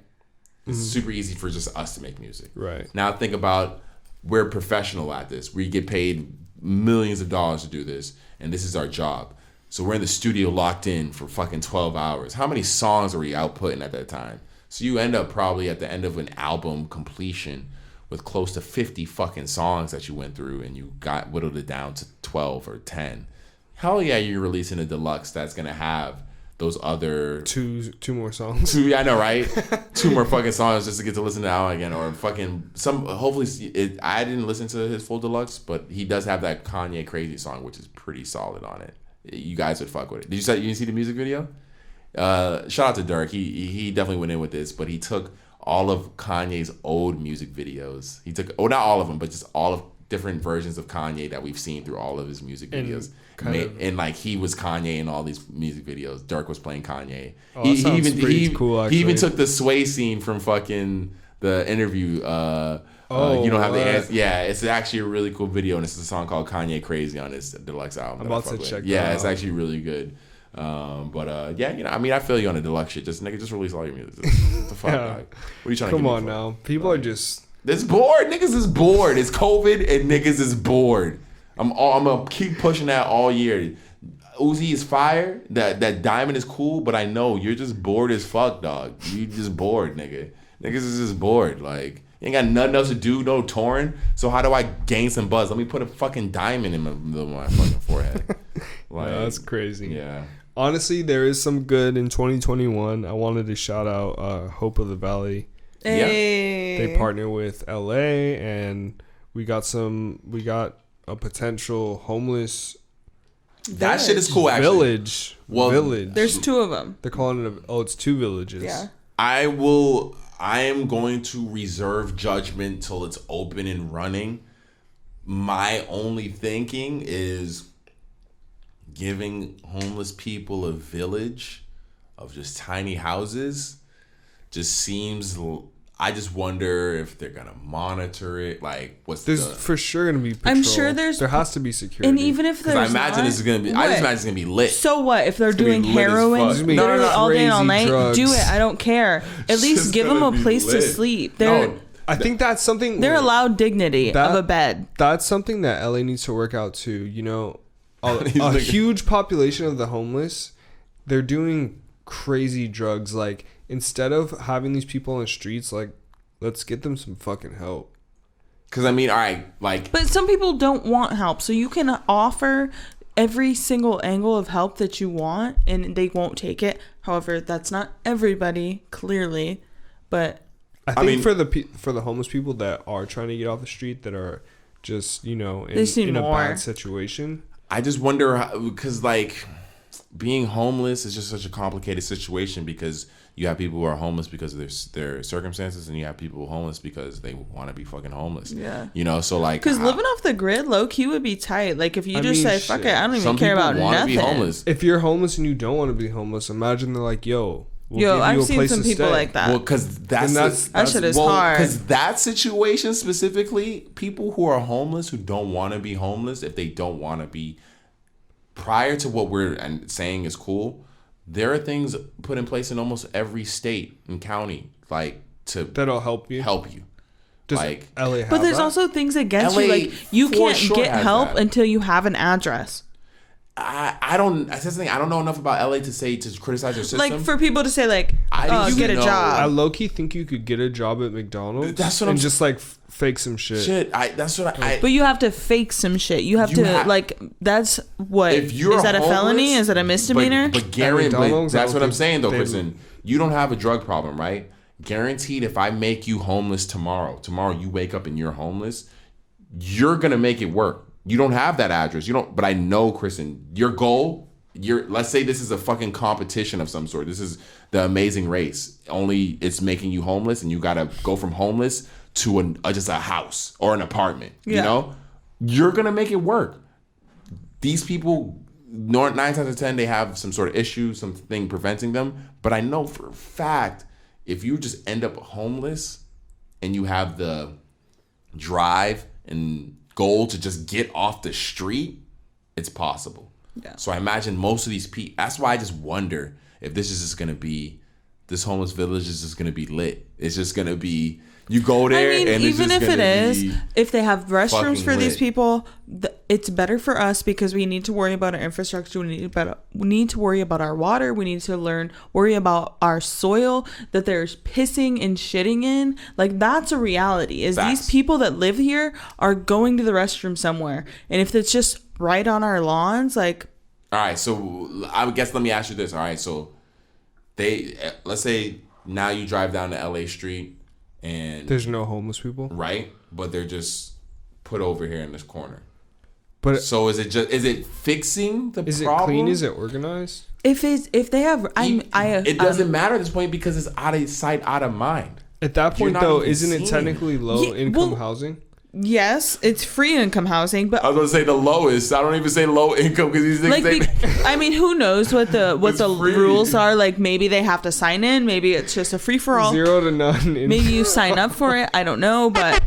It's super easy for just us to make music. Right. Now think about we're professional at this. We get paid millions of dollars to do this, and this is our job. So we're in the studio locked in for fucking 12 hours. How many songs are we outputting at that time? So you end up probably at the end of an album completion with close to 50 fucking songs that you went through, and you got whittled it down to 12 or 10. Hell yeah, you're releasing a deluxe that's gonna have those other two more songs. I know, right? 2 more fucking songs just to get to listen to the album again, or fucking some. Hopefully, I didn't listen to his full deluxe, but he does have that Kanye Crazy song, which is pretty solid on it. You guys would fuck with it. Did you see the music video? Shout out to Dirk. He definitely went in with this, but he took all of Kanye's old music videos. He took not all of them, but just all of different versions of Kanye that we've seen through all of his music videos. And he was Kanye in all these music videos. Dirk was playing Kanye. Oh, he cool, he even took the Sway scene from fucking the interview. You don't have the answer. Yeah, it's actually a really cool video, and it's a song called Kanye Crazy on his deluxe album. I'm about to check that Yeah, out. it's actually really good. I mean, I feel you on the deluxe shit. Just release all your music. What the fuck, Yeah. dog? What are you trying Come to on now. People are just... It's bored. Niggas is bored. It's COVID and niggas is bored. I'm gonna keep pushing that all year. Uzi is fire. That diamond is cool, but I know you're just bored as fuck, dog. You just bored, nigga. Niggas is just bored. Like, you ain't got nothing else to do, no touring. So how do I gain some buzz? Let me put a fucking diamond in my fucking forehead. Like, Yeah, that's crazy. Yeah. Honestly, there is some good in 2021. I wanted to shout out Hope of the Valley. Hey. They partner with LA, and we got a potential homeless That shit is cool, actually. village. Village. There's 2 of them. They're calling it it's 2 villages. Yeah. I am going to reserve judgment till it's open and running. My only thinking is giving homeless people a village of just tiny houses just seems... I just wonder if they're gonna monitor it. Like, There's for sure gonna be patrol. I'm sure there has to be security. And even if there's I imagine this is gonna be. I just imagine it's gonna be lit. So what if they're It's gonna be doing lit as heroin fuck. literally all day and all Crazy night? drugs. Do it. I don't care. At least just give them gonna a be place to lit. sleep. They're I think that's something they're allowed dignity of a bed. That's something that LA needs to work out too. You know, He's a like- huge population of the homeless, they're doing crazy drugs. Like, instead of having these people on the streets, like, let's get them some fucking help. Because I mean, all right, like, But some people don't want help, so you can offer every single angle of help that you want, and they won't take it. However, that's not everybody, clearly, but I think mean- for the homeless people that are trying to get off the street, that are just, you know, They seem in a more. bad situation. I just wonder because like being homeless is just such a complicated situation because You have people who are homeless because of their circumstances, and you have people who are homeless because they want to be fucking homeless. Yeah. You know, so like, because living off the grid, low key would be tight. Like if you I just mean, say, "Fuck shit. it, I don't even some care people about want to nothing." be homeless. If you're homeless and you don't want to be homeless, imagine they're like, "Yo, we'll give I've you a seen place some to people stay." like that. Well, because that shit is hard. Because that situation specifically, people who are homeless who don't want to be homeless, if they don't want to be, prior to what we're saying is cool, there are things put in place in almost every state and county, like that'll help you. Does like LA have But there's that? also things against LA you. Like you for can't sure get has help that. until you have an address. I don't. That's the thing. I don't know enough about LA to criticize their system. Like for people to say like, I get a know- I job. low key think you could get a job at McDonald's. That's what and I'm- just like fake some shit. That's what I. But you have to fake some shit. You have You to ha- like. That's what. If you're Is that a felony? homeless, Is that a misdemeanor? But guaranteed, McDonald's, I that's don't what I'm think saying though, they- Kristen. You don't have a drug problem, right? Guaranteed, if I make you homeless tomorrow you wake up and you're homeless, you're gonna make it work. You don't have that address. You don't. But I know, Kristen, your goal. Let's say this is a fucking competition of some sort. This is the Amazing Race. Only it's making you homeless, and you gotta go from homeless to just a house or an apartment. Yeah. You know, you're gonna make it work. These people, 9 times out of 10, they have some sort of issue, something preventing them. But I know for a fact, if you just end up homeless and you have the drive and goal to just get off the street, it's possible. Yeah. So I imagine most of these people, that's why I just wonder if this is just going to be, this homeless village is just going to be lit. It's just going to be, you go there and it's even just if gonna it is, be if they have restrooms fucking for these lit. people, it's better for us because we need to worry about our infrastructure. We need to worry about our water. We need to worry about our soil that there's pissing and shitting in. Like that's a reality. Is Facts. these people that live here are going to the restroom somewhere, and if it's just right on our lawns, like. All right, so I guess let me ask you this. All right, so let's say now you drive down to LA Street and There's no homeless people. right, but they're just put over here in this corner. But So is it fixing the is it problem? clean? Is it organized? If they have, It doesn't matter at this point because it's out of sight, out of mind. At that You're point, not though, even isn't it seeing technically it. low Yeah, income well- housing? Yes, it's free income housing, but I was gonna say the lowest. I don't even say low income because these like things. I mean, who knows what the free. rules are? Like maybe they have to sign in. Maybe it's just a free for all. 0 to none. Maybe you sign up for it. I don't know, but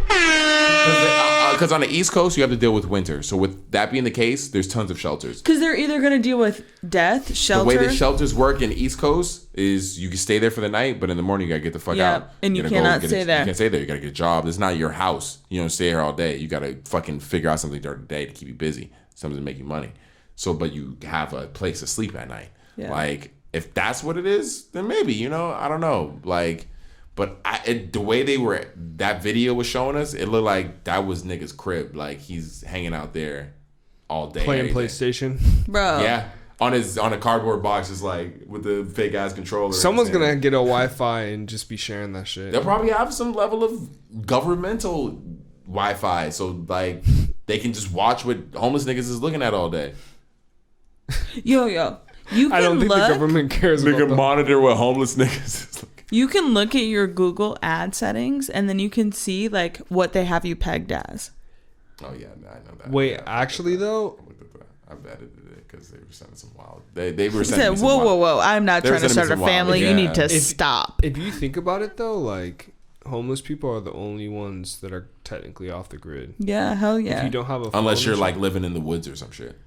Because on the East Coast you have to deal with winter. So with that being the case, there's tons of shelters. because they're either gonna deal with death, shelter. The way the shelters work in East Coast is you can stay there for the night, but in the morning you gotta get the fuck Yeah, out. and you gotta cannot get stay there. You can't stay there. You gotta get a job. It's not your house. You don't stay here all day. You gotta fucking figure out something during the day to keep you busy, something to make you money. So, but you have a place to sleep at night. Yeah. Like if that's what it is, then maybe I don't know. Like, but the way that video was showing us, it looked like that was nigga's crib. Like he's hanging out there all day Playing every day. PlayStation. bro. Yeah, on a cardboard box, just like with the fake ass controller. Someone's And gonna get a Wi-Fi and just be sharing that shit. They'll probably have some level of governmental Wi-Fi, so like they can just watch what homeless niggas is looking at all day. Yo, you can I don't think look. the government cares They about can that. monitor what homeless niggas is looking. You can look at your Google ad settings, and then you can see like what they have you pegged as. Oh yeah, I know that. Wait, Yeah, actually though, I've edited it because they were sending some wild. They were He sending said, me some "Whoa, wild. whoa, whoa! I'm not They were trying to sending me start a some wild- family. You yeah. need to If- stop." if you think about it though, like homeless people are the only ones that are technically off the grid. Yeah, hell If yeah. you don't have a phone Unless you're and like shit- living in the woods or some shit.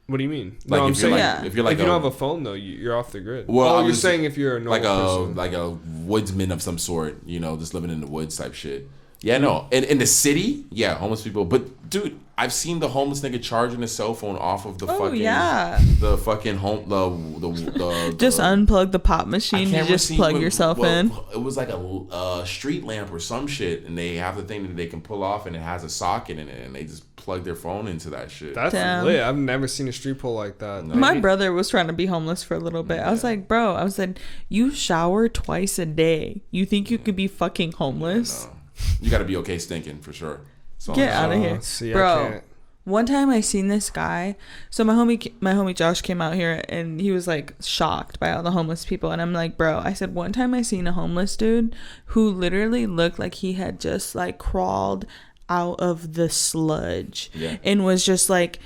What do you mean? Like no, I'm if you're saying Yeah. if you're like if you don't have a phone though, you're off the grid. Well, oh, I you're was saying if you're a normal person. like a woodsman of some sort, just living in the woods type shit. Yeah, no. In the city, yeah, homeless people. But dude, I've seen the homeless nigga charging his cell phone off of the Oh, fucking yeah. the fucking home the Just unplug the pop I machine. You can't just receive plug what- yourself what- in. It was like a street lamp or some shit, and they have the thing that they can pull off, and it has a socket in it, and they just plug their phone into that shit. That's Damn. lit. I've never seen a street pole like that. My brother was trying to be homeless for a little bit. I was like, bro, you shower twice a day. You think you could be fucking homeless? No. You got to be okay stinking for sure. So Get out of here. See, Bro. I can't. One time I seen this guy. So my homie Josh came out here and he was like shocked by all the homeless people. And I'm like, bro, I said one time I seen a homeless dude who literally looked like he had just like crawled out of the sludge and was just like,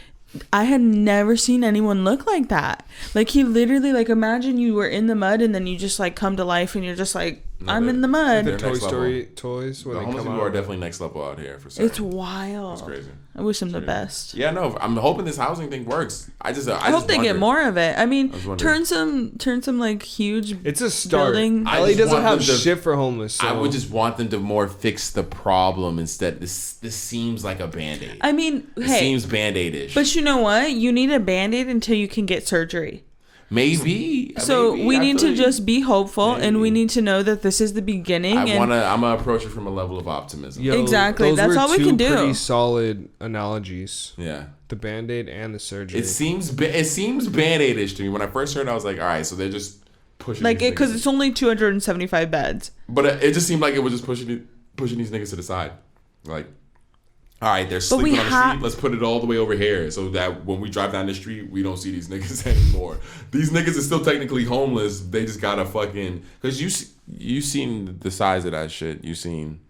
I had never seen anyone look like that. Like he literally, like, imagine you were in the mud and then you just like come to life and you're just like, I'm in the mud. The Toy Story toys when the they homeless come people out. are definitely next level out here for sure. It's wild. It's crazy. I wish them the best. Yeah, no, I'm hoping this housing thing works. I hope they get more of it. I mean, turn some like huge. It's a start. Building. LA doesn't have shit for homeless. So. I would just want them to more fix the problem instead. This seems like a Band-Aid. I mean, it seems Band-Aid-ish. But you know what? You need a Band-Aid until you can get surgery. Maybe. So we need to just be hopeful, and we need to know that this is the beginning. I'm gonna approach it from a level of optimism. Yo, exactly. That's all we can do. Pretty solid analogies. Yeah. The Band-Aid and the surgery. It seems Band-Aid-ish to me. When I first heard it, I was like, all right, so they're just pushing. Like it because it's only 275 beds. But it just seemed like it was just pushing these niggas to the side, like. All right, they're sleeping on the street. Let's put it all the way over here so that when we drive down the street, we don't see these niggas anymore. These niggas are still technically homeless. They just gotta fucking... Because you seen the size of that shit. You seen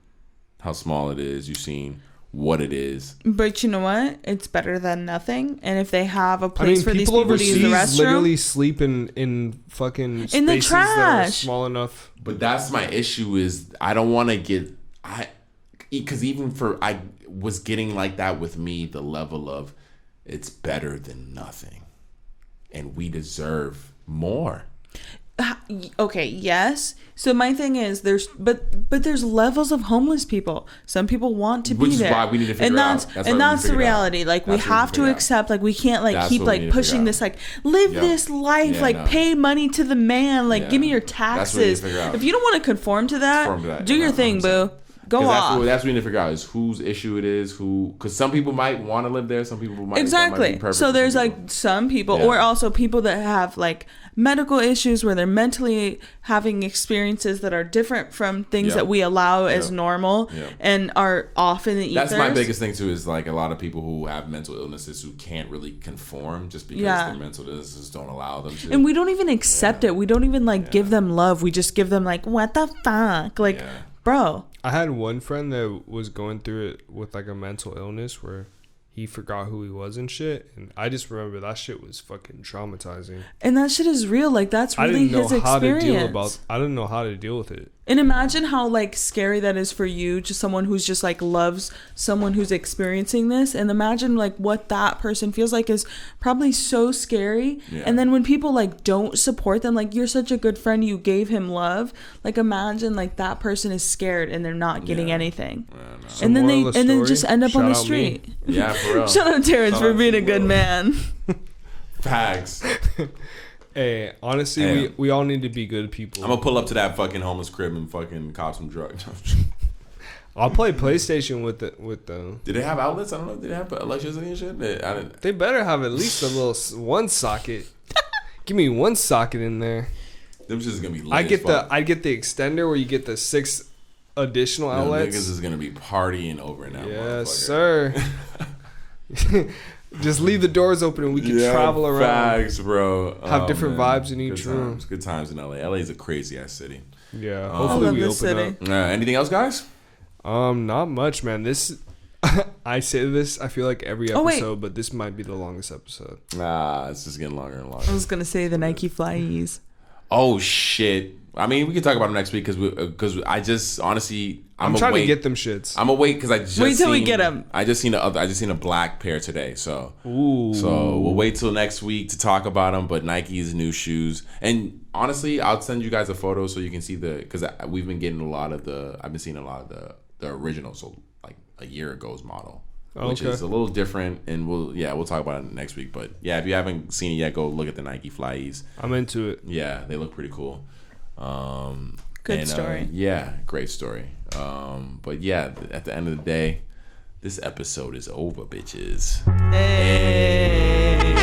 how small it is. You seen what it is. But you know what? It's better than nothing. And if they have a place for these people to use the restroom... literally sleep in fucking spaces in the trash that are small enough. But that's my issue is I don't want to get... Because even I was getting like that with me, the level of it's better than nothing. And we deserve more. Okay, yes. So my thing is there's levels of homeless people. Some people want to be there. Which is why we need to figure out. And that's the reality. Like we have to accept, like we can't like keep like pushing this like live this life, like pay money to the man, like give me your taxes. If you don't want to conform to that, do your thing, boo. Go off. That's what we need to figure out is whose issue it is, because some people might want to live there, some people might exactly. So there's like some people, or also people that have like medical issues where they're mentally having experiences that are different from things that we allow as normal and are off in the ethers. That's my biggest thing too. Is like a lot of people who have mental illnesses who can't really conform just because their mental illnesses don't allow them to. And we don't even accept it. We don't even like give them love. We just give them like what the fuck, like. Bro, I had one friend that was going through it with like a mental illness where he forgot who he was and shit, and I just remember that shit was fucking traumatizing. And that shit is real. Like that's really his experience. I didn't know how to deal with it. And imagine how like scary that is for you, just someone who's just like loves someone who's experiencing this. And imagine like what that person feels like is probably so scary. Yeah. And then when people like don't support them, like you're such a good friend, you gave him love. Like imagine like that person is scared and they're not getting anything. Yeah, no. And then just end up on the street. Yeah, for real. Shout out Terrence for being a good man. Facts. Hey, honestly, we all need to be good people. I'm gonna pull up to that fucking homeless crib and fucking cop some drugs. I'll play PlayStation with them. Did they have outlets? I don't know. Did they have electricity and shit? They better have at least a little one socket. Give me one socket in there. Them just gonna be lit. I get the extender where you get the 6 additional outlets. Niggas is gonna be partying over now. Yes, sir. Just leave the doors open and we can travel around. Facts, bro. Have different vibes in each room. Good times in LA. LA is a crazy ass city. Yeah. Hopefully we open up. Anything else, guys? Not much, man. This I say this, I feel like every episode, but this might be the longest episode. It's just getting longer and longer. I was gonna say the Nike Flyees. Oh shit. I mean, we can talk about them next week because I just honestly I'm trying to get them shits. I'm gonna wait because I just wait till we get them. I just seen a black pair today, so we'll wait till next week to talk about them. But Nike's new shoes, and honestly, I'll send you guys a photo so you can see because I've been seeing a lot of the original, so like a year ago's model. Which is a little different, and we'll talk about it next week. But yeah, if you haven't seen it yet, go look at the Nike Flyees. I'm into it. Yeah, they look pretty cool. Good story. Yeah, great story. But yeah, at the end of the day, this episode is over, bitches. Hey.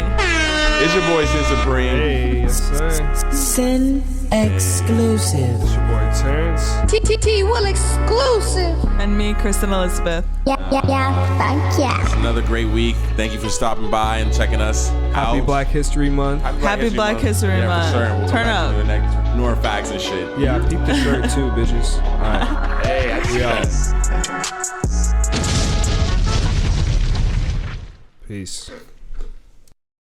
It's your boy Sin Supreme. Hey, yes sir. Sin exclusive. It's your boy Terrence. TTT will exclusive. And me, Kristen Elizabeth. Yeah, thank you. another great week. Thank you for stopping by and checking us out. Happy Black History Month. Happy Black History Yeah, Month. for sure. We'll Turn come up. back to newer facts and shit. Yeah, peep the shirt too, bitches. All right. Hey, I see We out. Peace.